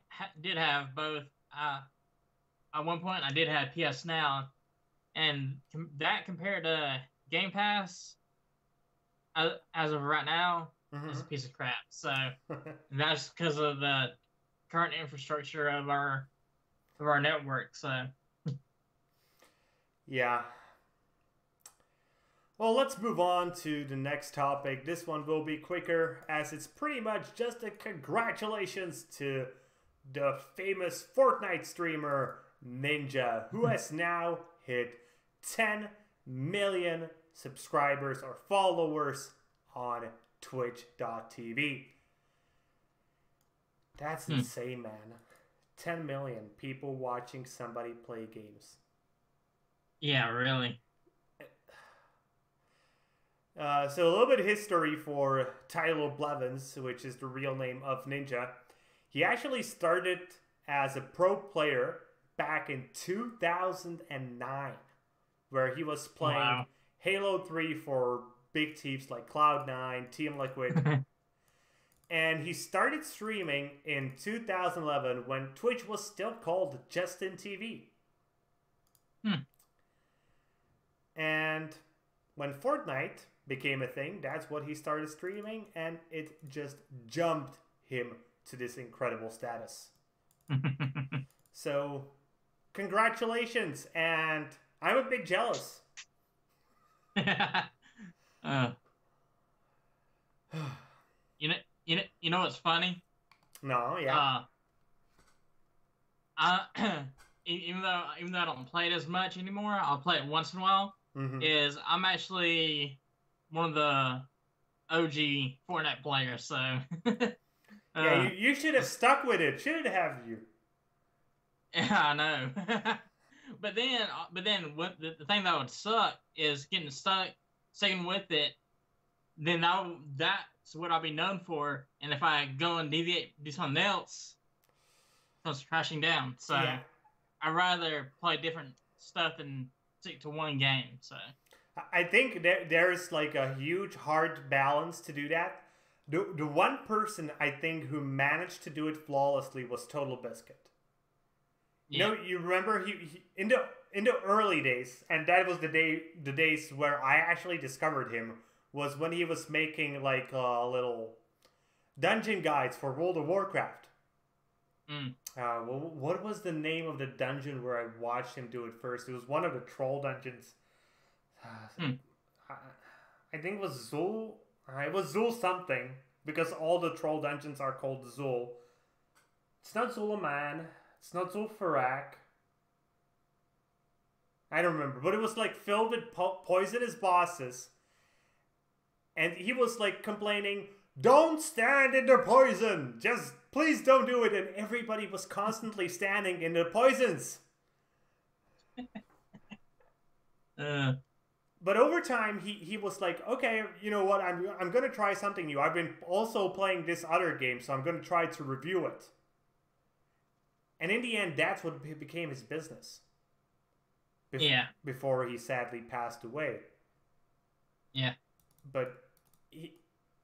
[SPEAKER 2] did have both. At one point, I did have PS Now, and that compared to Game Pass, as of right now, is a
[SPEAKER 1] Mm-hmm.
[SPEAKER 2] piece of crap. So that's because of the current infrastructure of our network. So
[SPEAKER 1] Yeah. Well, let's move on to the next topic. This one will be quicker as it's pretty much just a congratulations to the famous Fortnite streamer Ninja, who has now hit 10 million subscribers or followers on twitch.tv. That's insane, man. 10 million people watching somebody play games.
[SPEAKER 2] yeah, really.
[SPEAKER 1] So a little bit of history for Tyler Blevins, which is the real name of Ninja. He actually started as a pro player back in 2009, where he was playing
[SPEAKER 2] Wow.
[SPEAKER 1] Halo 3 for big teams like Cloud9, Team Liquid, and he started streaming in 2011 when Twitch was still called Justin TV. And when Fortnite became a thing, that's what he started streaming, and it just jumped him to this incredible status. So, congratulations, and I'm a bit jealous.
[SPEAKER 2] uh, you know what's funny?
[SPEAKER 1] No, yeah.
[SPEAKER 2] Uh, I even though I don't play it as much anymore, I'll play it once in a while.
[SPEAKER 1] Mm-hmm.
[SPEAKER 2] Is I'm actually one of the OG Fortnite players, so
[SPEAKER 1] Yeah,
[SPEAKER 2] uh,
[SPEAKER 1] you should have
[SPEAKER 2] just
[SPEAKER 1] stuck with it. Should have you?
[SPEAKER 2] yeah, I know. but then what the thing that would suck is getting stuck, sticking with it. Then that's what I'll be known for. And if I go and deviate, do something else, it comes crashing down. So
[SPEAKER 1] Yeah,
[SPEAKER 2] I'd rather play different stuff than stick to one game. So
[SPEAKER 1] I think there's like a huge hard balance to do that. The one person I think who managed to do it flawlessly was Total Biscuit. You
[SPEAKER 2] yeah,
[SPEAKER 1] know, you remember he in the early days, and that was the days where I actually discovered him was when he was making like little dungeon guides for World of Warcraft.
[SPEAKER 2] mm,
[SPEAKER 1] What was the name of the dungeon where I watched him do it first? It was one of the troll dungeons.
[SPEAKER 2] mm,
[SPEAKER 1] I, I think it was Zul. It was Zul something because all the troll dungeons are called Zul. It's not Zulaman. It's not Zulfarak. I don't remember, but it was like filled with poisonous bosses, and he was like complaining, "Don't stand in the poison. Just please don't do it." And everybody was constantly standing in the poisons.
[SPEAKER 2] uh,
[SPEAKER 1] But over time, he was like, okay, you know what? I'm gonna try something new. I've been also playing this other game, so I'm gonna try to review it. And in the end, that's what became his business.
[SPEAKER 2] yeah,
[SPEAKER 1] Before he sadly passed away.
[SPEAKER 2] yeah,
[SPEAKER 1] But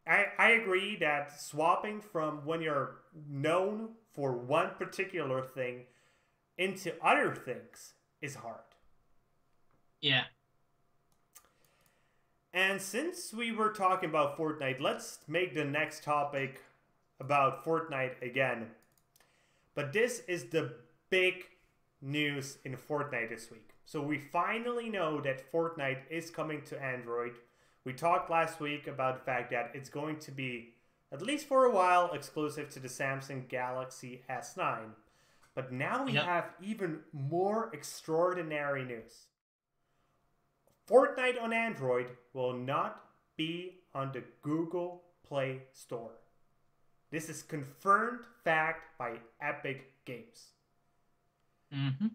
[SPEAKER 1] I agree that swapping from when you're known for one particular thing into other things is hard.
[SPEAKER 2] yeah.
[SPEAKER 1] And since we were talking about Fortnite, let's make the next topic about Fortnite again. But this is the big news in Fortnite this week. So we finally know that Fortnite is coming to Android. We talked last week about the fact that it's going to be, at least for a while, exclusive to the Samsung Galaxy S9. But now we
[SPEAKER 2] Yep.
[SPEAKER 1] have even more extraordinary news. Fortnite on Android will not be on the Google Play Store. This is confirmed fact by Epic Games.
[SPEAKER 2] Mm-hmm.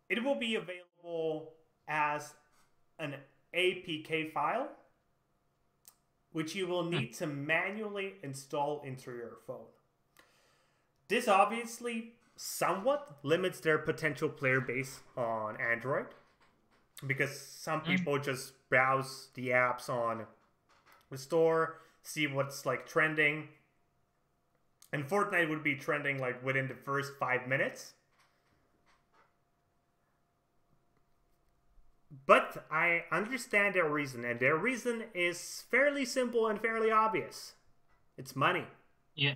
[SPEAKER 1] It will be available as an APK file, which you will need to manually install into your phone. This obviously somewhat limits their potential player base on Android, because some people just browse the apps on the store, see what's like trending, and Fortnite would be trending like within the first 5 minutes. But I understand their reason, and their reason is fairly simple and fairly obvious. It's money.
[SPEAKER 2] Yeah.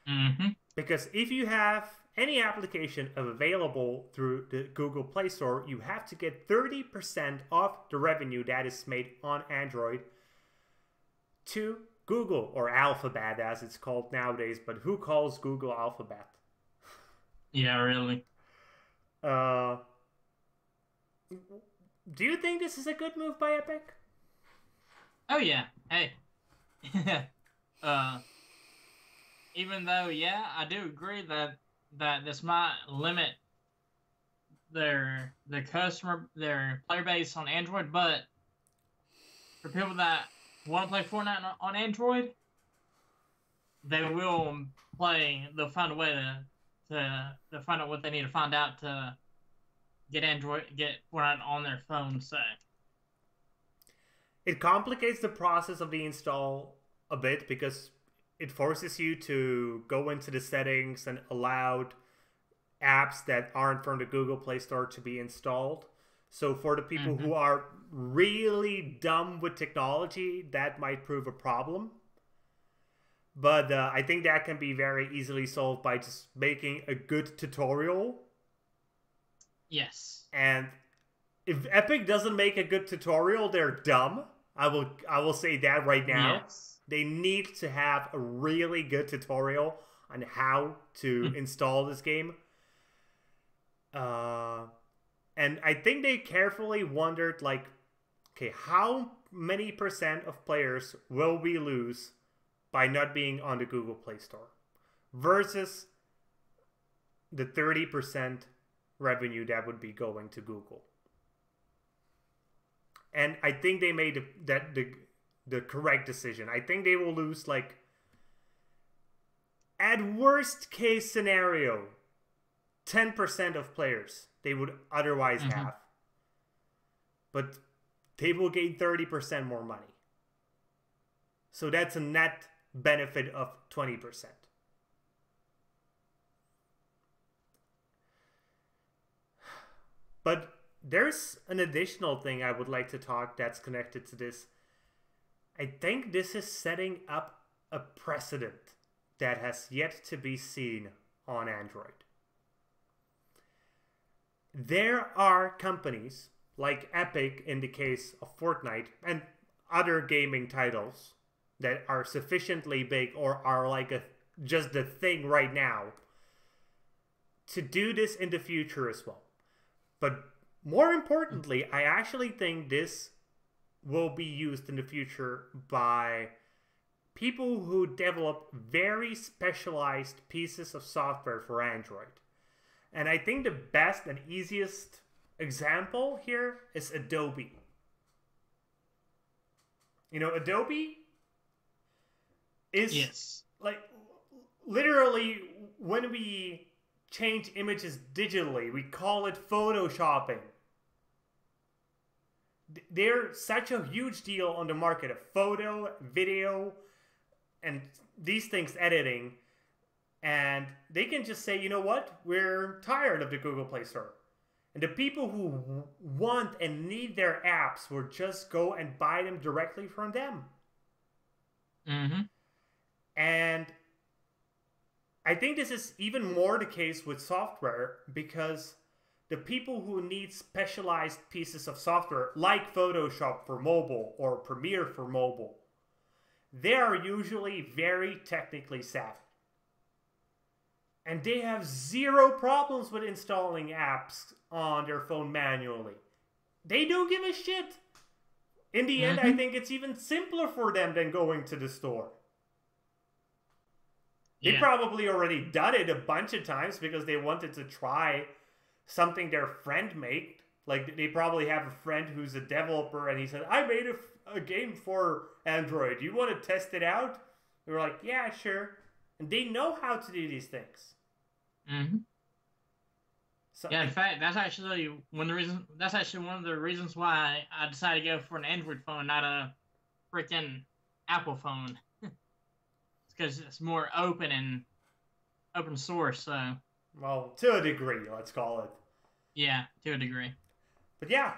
[SPEAKER 2] Mm-hmm.
[SPEAKER 1] Because if you have any application available through the Google Play Store, you have to get 30% of the revenue that is made on Android to Google, or Alphabet as it's called nowadays. But who calls Google Alphabet?
[SPEAKER 2] Yeah, really.
[SPEAKER 1] Do you think this is a good move by Epic?
[SPEAKER 2] Oh yeah. Hey. Even though, yeah, I do agree that this might limit their player base on Android, but for people that want to play Fortnite on Android, they will play. They'll find a way to find out what they need to find out to get Fortnite on their phone. So
[SPEAKER 1] it complicates the process of the install a bit, because it forces you to go into the settings and allow apps that aren't from the Google Play Store to be installed. So for the people who are really dumb with technology, that might prove a problem. But I think that can be very easily solved by just making a good tutorial.
[SPEAKER 2] yes.
[SPEAKER 1] And if Epic doesn't make a good tutorial, they're dumb. I will say that right now.
[SPEAKER 2] Yes.
[SPEAKER 1] They need to have a really good tutorial on how to install this game. And I think they carefully wondered, like, okay, how many percent of players will we lose by not being on the Google Play Store versus the 30% revenue that would be going to Google. And I think they made the correct decision. I think they will lose, like, at worst case scenario, 10% of players they would otherwise have. But they will gain 30% more money. So that's a net benefit of 20%. But there's an additional thing I would like to talk that's connected to this. I think this is setting up a precedent that has yet to be seen on Android. There are companies like Epic in the case of Fortnite and other gaming titles that are sufficiently big or are like just the thing right now to do this in the future as well. But more importantly, I actually think this will be used in the future by people who develop very specialized pieces of software for Android. And I think the best and easiest example here is Adobe. You know, Adobe is like literally when we change images digitally, we call it photoshopping. They're such a huge deal on the market of photo, video, and these things editing. And they can just say, you know what? We're tired of the Google Play Store. And the people who want and need their apps will just go and buy them directly from them. And I think this is even more the case with software because the people who need specialized pieces of software like Photoshop for mobile or Premiere for mobile, they are usually very technically savvy. And they have zero problems with installing apps on their phone manually. They don't give a shit. In the end, I think it's even simpler for them than going to the store. They probably already done it a bunch of times because they wanted to try something their friend made. Like, they probably have a friend who's a developer and he said, I made a game for Android. You want to test it out? They were like, yeah, sure. And they know how to do these things. So
[SPEAKER 2] in fact, that's actually one of the reasons why I decided to go for an Android phone, not a freaking Apple phone. It's because it's more open and open source. So,
[SPEAKER 1] well, to a degree, let's call it.
[SPEAKER 2] Yeah, to a degree.
[SPEAKER 1] But yeah,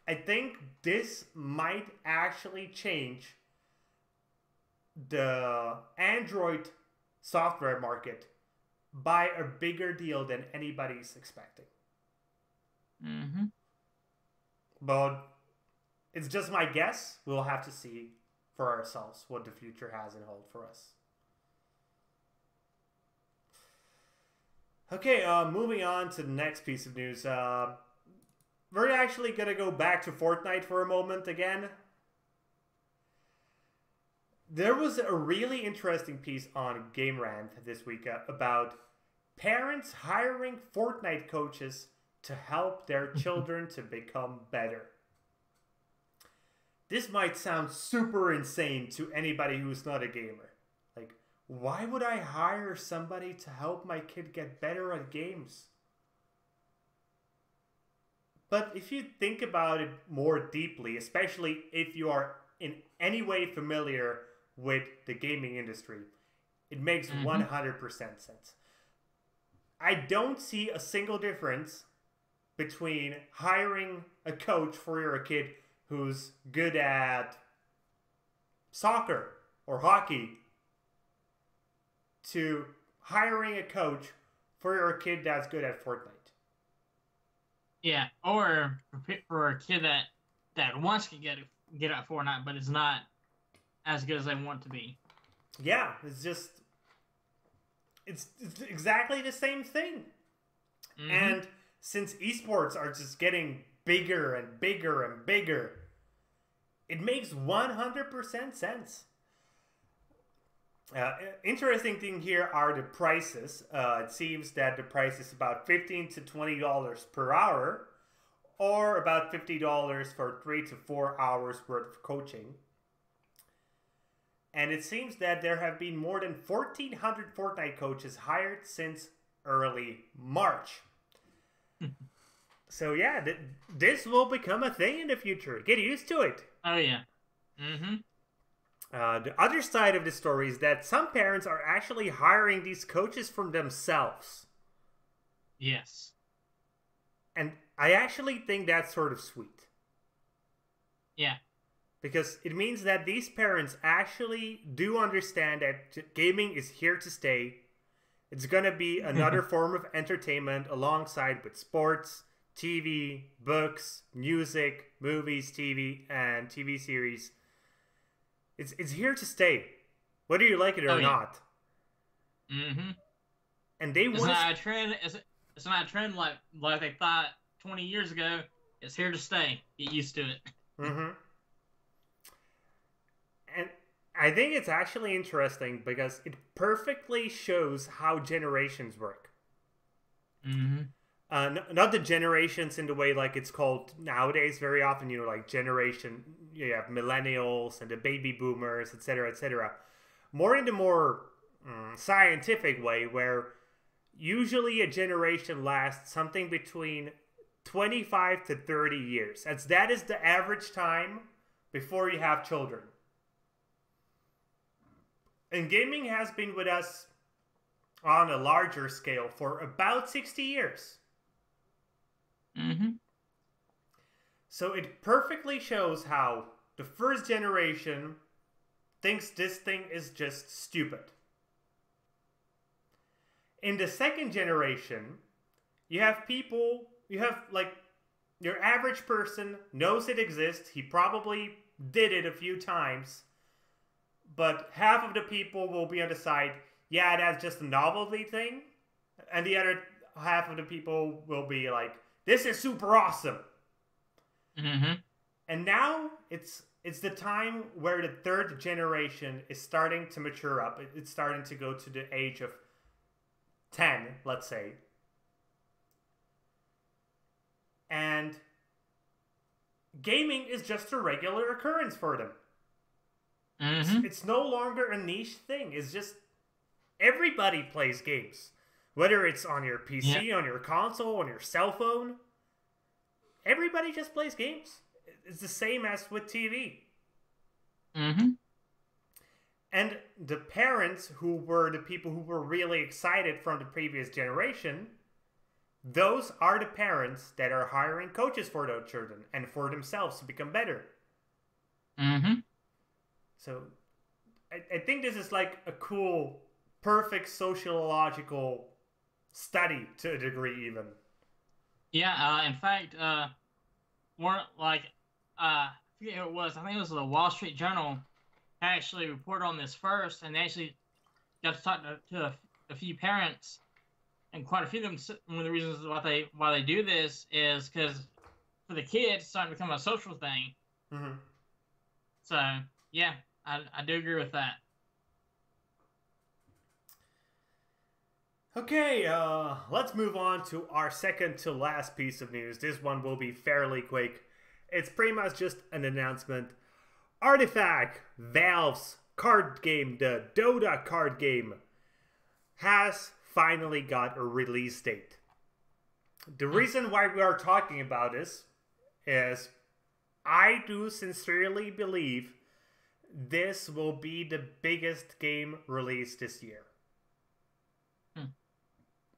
[SPEAKER 1] I think this might actually change the Android software market by a bigger deal than anybody's expecting. But it's just my guess. We'll have to see for ourselves what the future has in hold for us. Okay, moving on to the next piece of news. We're actually going to go back to Fortnite for a moment again. There was a really interesting piece on Game Rant this week about parents hiring Fortnite coaches to help their children to become better. This might sound super insane to anybody who's not a gamer. Like, why would I hire somebody to help my kid get better at games? But if you think about it more deeply, especially if you are in any way familiar with the gaming industry, it makes 100% sense. I don't see a single difference between hiring a coach for your kid who's good at soccer or hockey to hiring a coach for your kid that's good at Fortnite.
[SPEAKER 2] Yeah, or for a kid that wants to get at Fortnite, but is not as good as they want to be.
[SPEAKER 1] Yeah, it's exactly the same thing. And since esports are just getting bigger and bigger and bigger, it makes 100% sense. Interesting thing here are the prices. It seems that the price is about $15 to $20 per hour, or about $50 for 3 to 4 hours worth of coaching. And it seems that there have been more than 1,400 Fortnite coaches hired since early March. So yeah, this will become a thing in the future. Get used to it.
[SPEAKER 2] Oh yeah. Mm-hmm.
[SPEAKER 1] The other side of the story is that some parents are actually hiring these coaches from themselves.
[SPEAKER 2] Yes.
[SPEAKER 1] And I actually think that's sort of sweet.
[SPEAKER 2] Yeah.
[SPEAKER 1] Because it means that these parents actually do understand that gaming is here to stay. It's going to be another form of entertainment alongside with sports, TV, books, music, movies, TV, and TV series. It's here to stay, whether you like it or not.
[SPEAKER 2] Mm-hmm.
[SPEAKER 1] And they
[SPEAKER 2] want. It's not a trend. It's not a trend like they thought 20 years ago. It's here to stay. Get used to it.
[SPEAKER 1] Mm-hmm. And I think it's actually interesting because it perfectly shows how generations work.
[SPEAKER 2] Mm-hmm.
[SPEAKER 1] Not the generations in the way like it's called nowadays very often, you know, like generation, you have millennials and the baby boomers, etc., etc. More in the more scientific way, where usually a generation lasts something between 25 to 30 years. That is the average time before you have children. And gaming has been with us on a larger scale for about 60 years.
[SPEAKER 2] Mm-hmm.
[SPEAKER 1] So it perfectly shows how the first generation thinks this thing is just stupid. In the second generation, you have like your average person knows it exists. He probably did it a few times. But half of the people will be on the side, yeah, that's just a novelty thing. And the other half of the people will be like, this is super awesome.
[SPEAKER 2] Mm-hmm.
[SPEAKER 1] And now it's the time where the third generation is starting to mature up. It's starting to go to the age of 10, let's say. And gaming is just a regular occurrence for them.
[SPEAKER 2] Mm-hmm.
[SPEAKER 1] It's no longer a niche thing. It's just everybody plays games. Whether it's on your PC, on your console, on your cell phone. Everybody just plays games. It's the same as with TV.
[SPEAKER 2] Mm-hmm.
[SPEAKER 1] And the parents who were the people who were really excited from the previous generation, those are the parents that are hiring coaches for those children and for themselves to become better.
[SPEAKER 2] Mm-hmm.
[SPEAKER 1] So I think this is like a cool, perfect sociological study to a degree even.
[SPEAKER 2] Yeah, in fact, one I forget who it was. I think it was the Wall Street Journal actually reported on this first, and they actually got to talk to a few parents, and quite a few of them. One of the reasons why they do this is because for the kids, it's starting to become a social thing.
[SPEAKER 1] Mm-hmm.
[SPEAKER 2] So yeah, I do agree with that.
[SPEAKER 1] Okay, let's move on to our second to last piece of news. This one will be fairly quick. It's pretty much just an announcement. Artifact, Valve's card game, the Dota card game, has finally got a release date. The reason why we are talking about this is I do sincerely believe this will be the biggest game release this year.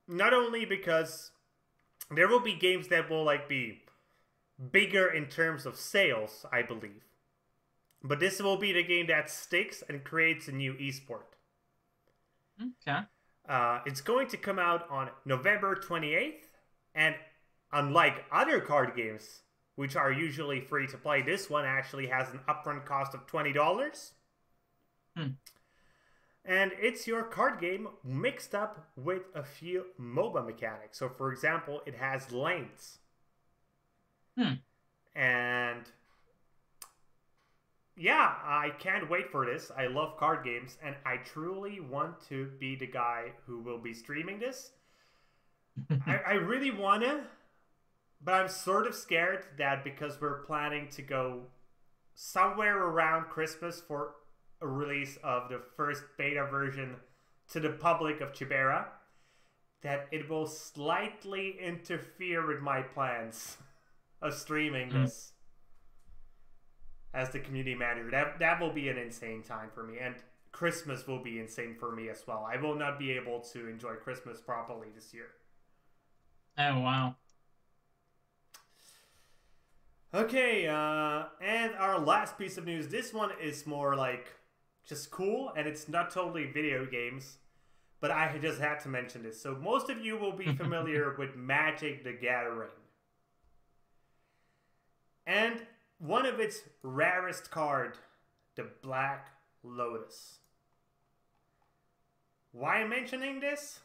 [SPEAKER 1] Not only because there will be games that will be bigger in terms of sales, I believe. But this will be the game that sticks and creates a new esport.
[SPEAKER 2] Okay.
[SPEAKER 1] It's going to come out on November 28th. And unlike other card games, which are usually free to play, this one actually has an upfront cost of $20. And it's your card game mixed up with a few MOBA mechanics. So, for example, it has lanes. And yeah, I can't wait for this. I love card games, and I truly want to be the guy who will be streaming this. I really want to, but I'm sort of scared that because we're planning to go somewhere around Christmas for a release of the first beta version to the public of Chibera, that it will slightly interfere with my plans of streaming this as the community manager. That will be an insane time for me, and Christmas will be insane for me as well. I will not be able to enjoy Christmas properly this year.
[SPEAKER 2] Oh, wow.
[SPEAKER 1] Okay, and our last piece of news. This one is more like just cool, and it's not totally video games, but I just had to mention this. So most of you will be familiar with Magic the Gathering. And one of its rarest card, the Black Lotus. Why am I mentioning this?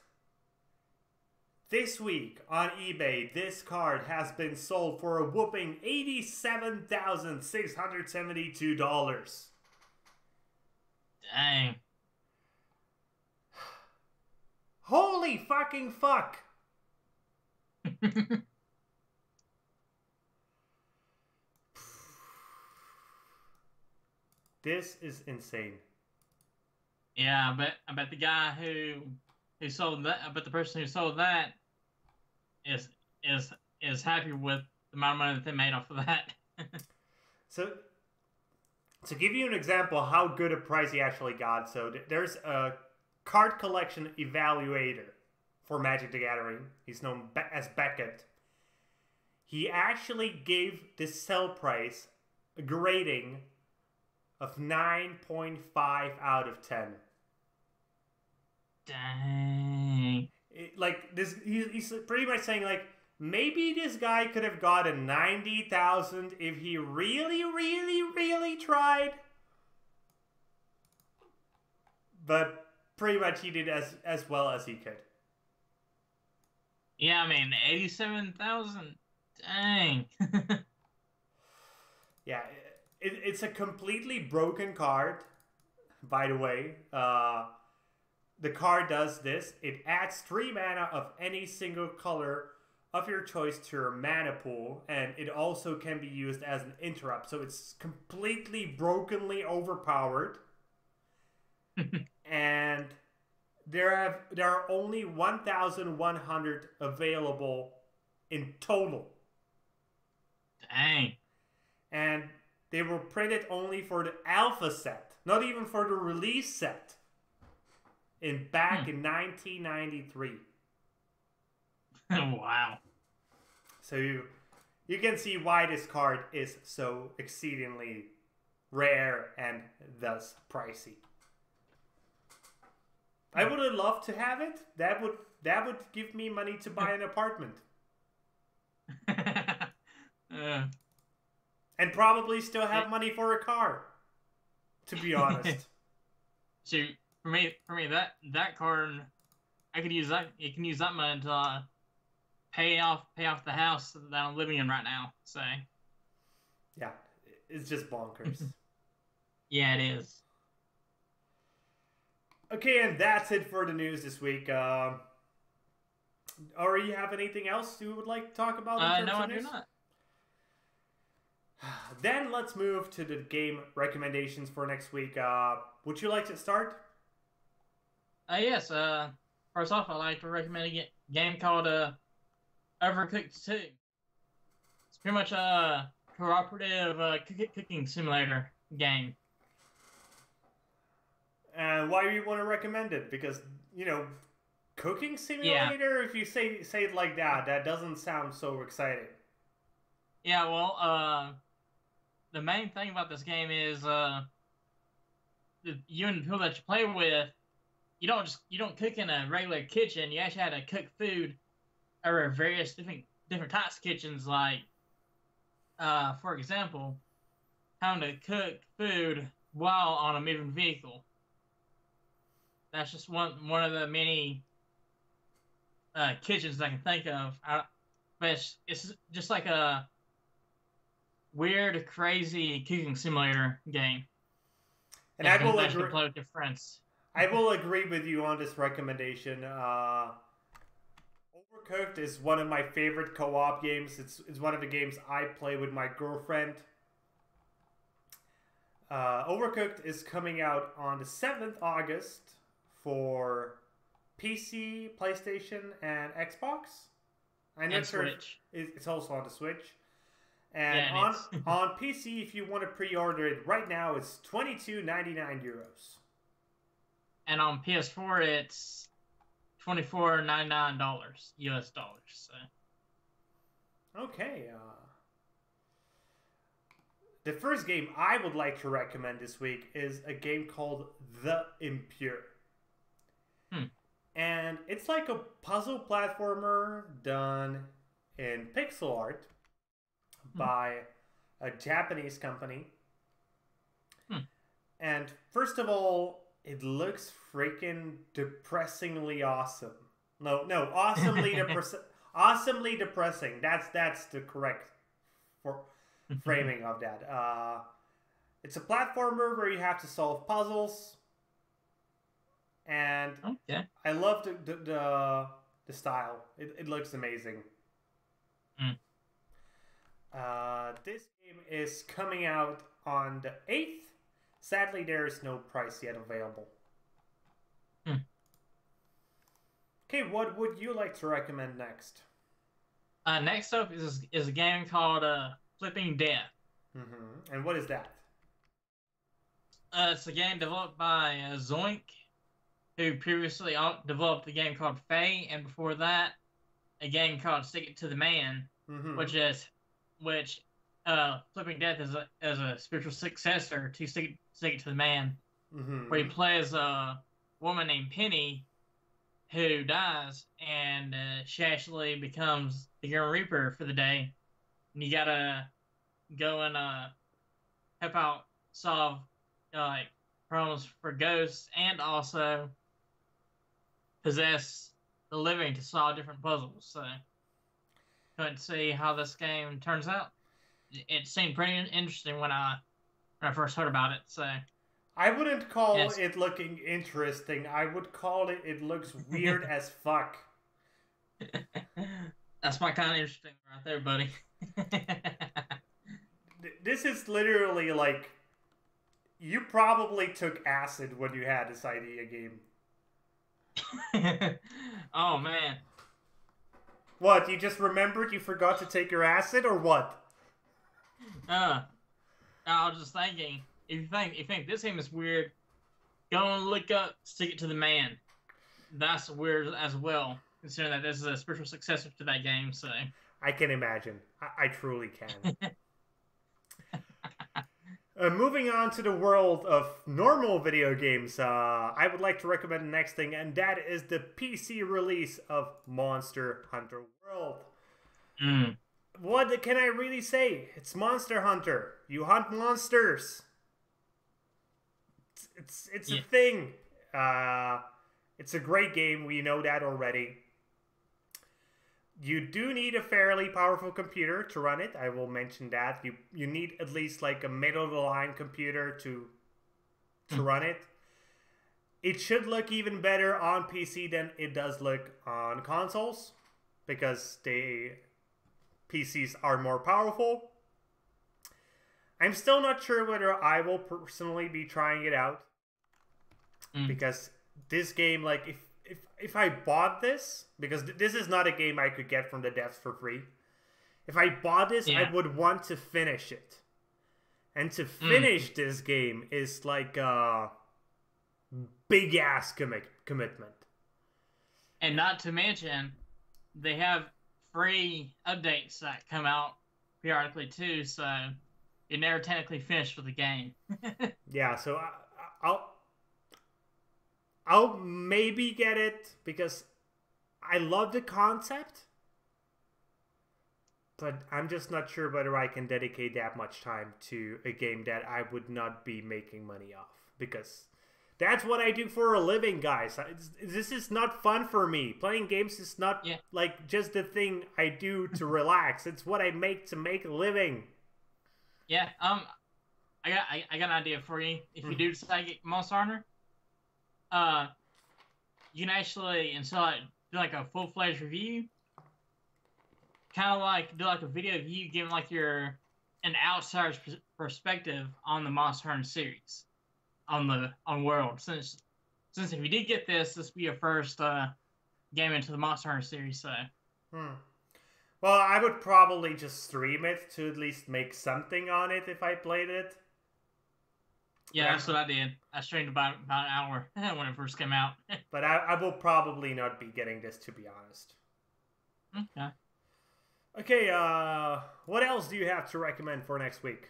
[SPEAKER 1] This week on eBay, this card has been sold for a whopping $87,672.
[SPEAKER 2] Dang.
[SPEAKER 1] Holy fucking fuck! This is insane.
[SPEAKER 2] Yeah, I bet the guy who sold that, I bet the person who sold that is happy with the amount of money that they made off of that.
[SPEAKER 1] So, to give you an example of how good a price he actually got, so there's a card collection evaluator for Magic the Gathering. He's known as Beckett. He actually gave this sell price a grading of 9.5 out of 10.
[SPEAKER 2] Dang.
[SPEAKER 1] Like this, he's pretty much saying like maybe this guy could have gotten 90,000 if he really, really, really tried. But pretty much he did as well as he could.
[SPEAKER 2] Yeah, I mean 87,000. Dang.
[SPEAKER 1] Yeah, it's a completely broken card. By the way, the card does this. It adds 3 mana of any single color of your choice to your mana pool, and it also can be used as an interrupt. So it's completely brokenly overpowered. And there are only 1,100 available in total.
[SPEAKER 2] Dang.
[SPEAKER 1] And they were printed only for the alpha set, not even for the release set. Back in 1993.
[SPEAKER 2] Wow.
[SPEAKER 1] So you can see why this card is so exceedingly rare and thus pricey. I would have loved to have it. That would give me money to buy an apartment. And probably still have money for a car. To be honest.
[SPEAKER 2] So for me, that card, I could use that. You can use that money to pay off the house that I'm living in right now. So
[SPEAKER 1] yeah, it's just bonkers.
[SPEAKER 2] Yeah, it is.
[SPEAKER 1] Okay, and that's it for the news this week. Or you have anything else you would like to talk about?
[SPEAKER 2] No, I do not.
[SPEAKER 1] Then let's move to the game recommendations for next week. Would you like to start?
[SPEAKER 2] Yes. First off, I'd like to recommend a game called Overcooked 2. It's pretty much a cooperative cooking simulator game.
[SPEAKER 1] And why do you want to recommend it? Because, cooking simulator, if you say it like that, that doesn't sound so exciting.
[SPEAKER 2] Yeah, well, the main thing about this game is you and the people that you play with, you don't cook in a regular kitchen. You actually have to cook food over various different types of kitchens. Like, for example, having to cook food while on a moving vehicle. that's just one of the many kitchens I can think of. But it's just like a weird, crazy cooking simulator game
[SPEAKER 1] And
[SPEAKER 2] that you can play with your friends.
[SPEAKER 1] I will agree with you on this recommendation. Overcooked is one of my favorite co-op games. It's one of the games I play with my girlfriend. Overcooked is coming out on the 7th August for PC, PlayStation, and Xbox. I'm not sure
[SPEAKER 2] Switch.
[SPEAKER 1] It's also on the Switch. And
[SPEAKER 2] Yeah,
[SPEAKER 1] on PC, if you want to pre-order it right now, it's €22.99.
[SPEAKER 2] And on PS4, it's $24.99 US dollars. So.
[SPEAKER 1] Okay. The first game I would like to recommend this week is a game called The Impure. And it's like a puzzle platformer done in pixel art by a Japanese company. And first of all, it looks freaking depressingly awesome. No, awesomely awesomely depressing. That's the correct framing of that. It's a platformer where you have to solve puzzles. And I love the style. It looks amazing. This game is coming out on the 8th. Sadly, there is no price yet available. Okay, what would you like to recommend next?
[SPEAKER 2] Next up is a game called Flipping Death.
[SPEAKER 1] And what is that?
[SPEAKER 2] It's a game developed by Zoink, who previously developed a game called Faye, and before that, a game called Stick It to the Man, which Flipping Death is a spiritual successor to Stick It to the Man, where you play as a woman named Penny who dies, and she actually becomes the Grim Reaper for the day, and you gotta go and help out solve problems for ghosts, and also possess the living to solve different puzzles. So, couldn't see how this game turns out. It seemed pretty interesting when I first heard about it. So,
[SPEAKER 1] I wouldn't call it looking interesting. I would call it looks weird as fuck.
[SPEAKER 2] That's my kind of interesting right there, buddy.
[SPEAKER 1] This is literally like you probably took acid when you had this idea game.
[SPEAKER 2] Oh man.
[SPEAKER 1] What, you just remembered you forgot to take your acid or what?
[SPEAKER 2] I was just thinking, if you think this game is weird, go and look up Stick It to the Man. That's weird as well, considering that this is a spiritual successor to that game, so
[SPEAKER 1] I can imagine. I truly can. Moving on to the world of normal video games, I would like to recommend the next thing, and that is the PC release of Monster Hunter World. What can I really say? It's Monster Hunter. You hunt monsters. It's a thing. It's a great game. We know that already. You do need a fairly powerful computer to run it. I will mention that. You need at least like a middle-of-the-line computer to run it. It should look even better on PC than it does look on consoles, because PCs are more powerful. I'm still not sure whether I will personally be trying it out, because this game, like, if I bought this, because this is not a game I could get from the devs for free. If I bought this, I would want to finish it. And to finish this game is like a big-ass commitment.
[SPEAKER 2] And not to mention, they have free updates that come out periodically too, so you're never technically finished with the game.
[SPEAKER 1] Yeah, so I'll maybe get it because I love the concept, but I'm just not sure whether I can dedicate that much time to a game that I would not be making money off, because That's what I do for a living, guys. This is not fun for me. Playing games is not like just the thing I do to relax. It's what I make to make a living.
[SPEAKER 2] Yeah. I got an idea for you. If you do decide to get Monster Hunter, you can actually do like a full-fledged review. Kind of like do like a video of you giving like an outsider's perspective on the Monster Hunter series, on World. Since if you did get this will be your first game into the Monster Hunter series. So.
[SPEAKER 1] Well, I would probably just stream it to at least make something on it if I played it.
[SPEAKER 2] Yeah, that's what I did. I streamed about an hour when it first came out.
[SPEAKER 1] But I will probably not be getting this, to be honest.
[SPEAKER 2] Okay.
[SPEAKER 1] Okay, what else do you have to recommend for next week?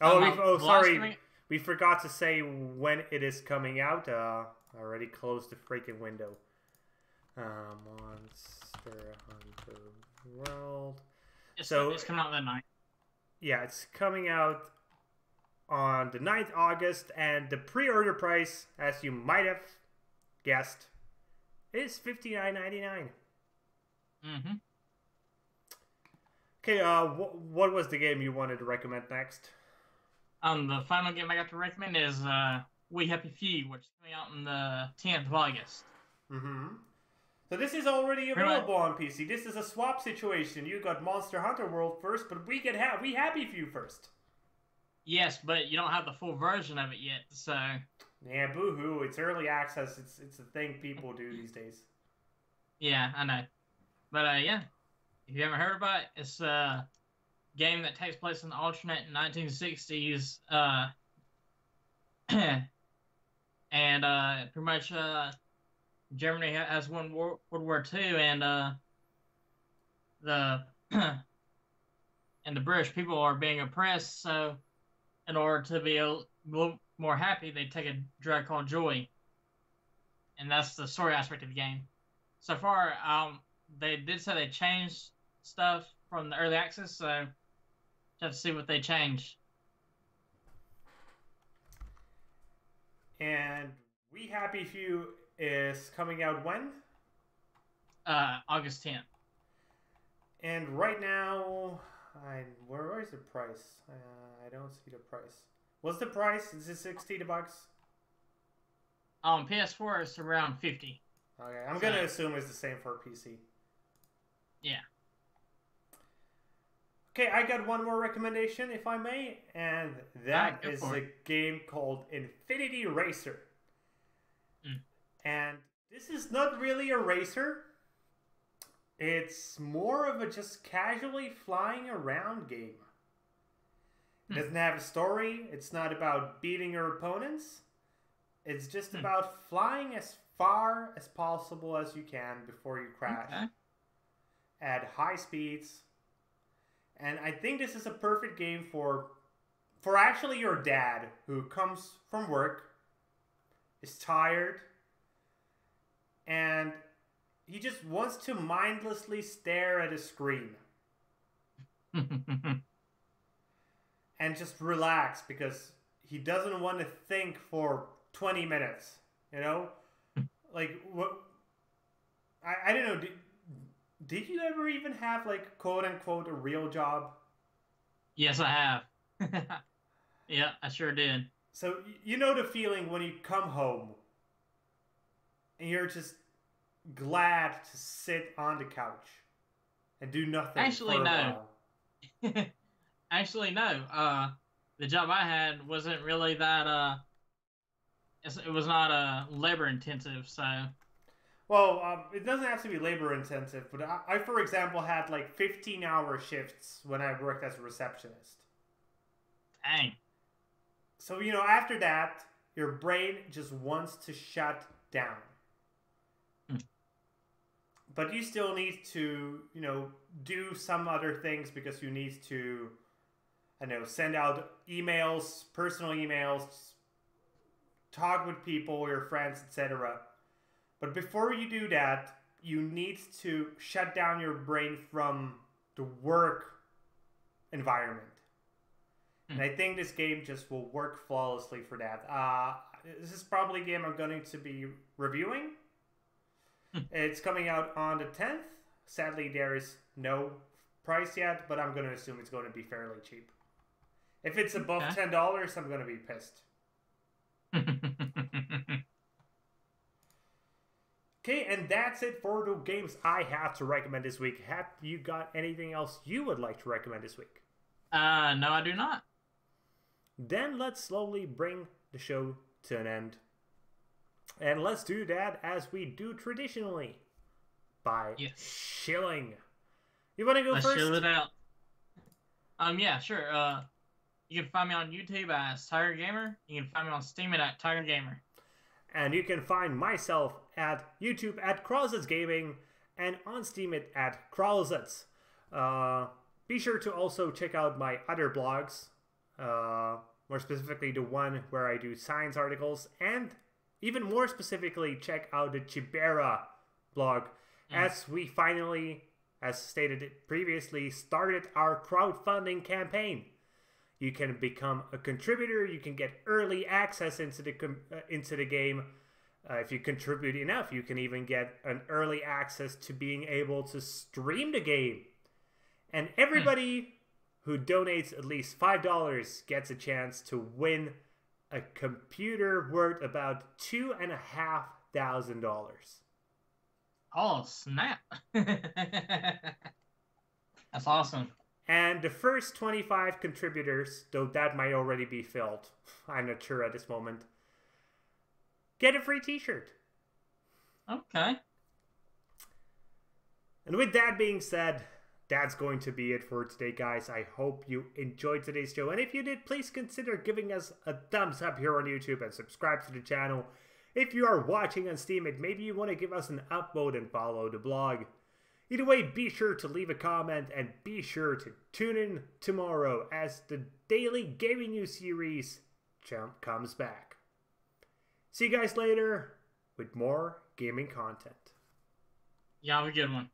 [SPEAKER 1] Sorry. We forgot to say when it is coming out. I already closed the freaking window. Monster Hunter World.
[SPEAKER 2] It's coming out that night.
[SPEAKER 1] Yeah, it's coming out on the 9th August, and the pre-order price, as you might have guessed, is $59.99.
[SPEAKER 2] Mm-hmm.
[SPEAKER 1] Okay, what was the game you wanted to recommend next?
[SPEAKER 2] The final game I got to recommend is We Happy Few, which is coming out on the 10th of August.
[SPEAKER 1] Mm-hmm. So this is already available on PC. This is a swap situation. You got Monster Hunter World first, but We Happy Few first.
[SPEAKER 2] Yes, but you don't have the full version of it yet, so...
[SPEAKER 1] Yeah, boo-hoo. It's early access. It's a thing people do these days.
[SPEAKER 2] Yeah, I know. But, yeah. If you haven't heard about it, it's a game that takes place in the alternate 1960s. And pretty much Germany has won World War II, and the British people are being oppressed, so in order to be a little more happy, they take a drug called joy. And that's the story aspect of the game. So far, they did say they changed stuff from the early access, so just have to see what they changed.
[SPEAKER 1] And We Happy Few is coming out when?
[SPEAKER 2] August 10th.
[SPEAKER 1] And right now, where is the price? I don't see the price. What's the price? Is it $60?
[SPEAKER 2] PS4 is around 50.
[SPEAKER 1] Okay, I'm gonna assume it's the same for PC.
[SPEAKER 2] Yeah.
[SPEAKER 1] Okay, I got one more recommendation, if I may, and that is a game called Infinity Racer. And this is not really a racer. It's more of a just casually flying around game. It doesn't have a story. It's not about beating your opponents. It's just about flying as far as possible as you can before you crash. At high speeds. And I think this is a perfect game for actually your dad who comes from work, is tired, and he just wants to mindlessly stare at a screen. And just relax because he doesn't want to think for 20 minutes, you know? Like, what? I don't know. Did you ever even have, like, quote-unquote, a real job?
[SPEAKER 2] Yes, I have. Yeah, I sure did.
[SPEAKER 1] So, you know the feeling when you come home and you're just glad to sit on the couch and do nothing.
[SPEAKER 2] Actually,
[SPEAKER 1] for a
[SPEAKER 2] no.
[SPEAKER 1] while.
[SPEAKER 2] Actually, no. The job I had wasn't really that, it was not labor intensive, so...
[SPEAKER 1] Well, it doesn't have to be labor intensive, but I, for example, had like 15-hour shifts when I worked as a receptionist.
[SPEAKER 2] Dang.
[SPEAKER 1] So, you know, after that, your brain just wants to shut down. But you still need to, you know, do some other things because you need to, I don't know, send out emails, personal emails, talk with people, your friends, etc. But before you do that, you need to shut down your brain from the work environment. And I think this game just will work flawlessly for that. This is probably a game I'm going to be reviewing. It's coming out on the 10th. Sadly, there is no price yet, but I'm going to assume it's going to be fairly cheap. If it's above $10, I'm going to be pissed. Okay, and that's it for the games I have to recommend this week. Have you got anything else you would like to recommend this week?
[SPEAKER 2] No, I do not.
[SPEAKER 1] Then let's slowly bring the show to an end. And let's do that as we do traditionally. By shilling. You want to go first?
[SPEAKER 2] Let's chill it out. Yeah, sure. You can find me on YouTube as Tygergamer. You can find me on Steam at Tygergamer.
[SPEAKER 1] And you can find myself at YouTube at Kralizec Gaming and on Steam at Kralizec. Be sure to also check out my other blogs. More specifically, the one where I do science articles. And even more specifically, check out the Chibera blog. As we finally, as stated previously, started our crowdfunding campaign. You can become a contributor. You can get early access into the game. If you contribute enough, you can even get an early access to being able to stream the game. And everybody who donates at least $5 gets a chance to win a computer worth about $2,500.
[SPEAKER 2] Oh, snap. That's awesome.
[SPEAKER 1] And the first 25 contributors, though that might already be filled, I'm not sure at this moment, get a free t-shirt.
[SPEAKER 2] Okay.
[SPEAKER 1] And with that being said, that's going to be it for today, guys. I hope you enjoyed today's show. And if you did, please consider giving us a thumbs up here on YouTube and subscribe to the channel. If you are watching on Steam, maybe you want to give us an upvote and follow the blog. Either way, be sure to leave a comment and be sure to tune in tomorrow as the daily gaming news series comes back. See you guys later with more gaming content.
[SPEAKER 2] Yeah, have a good one.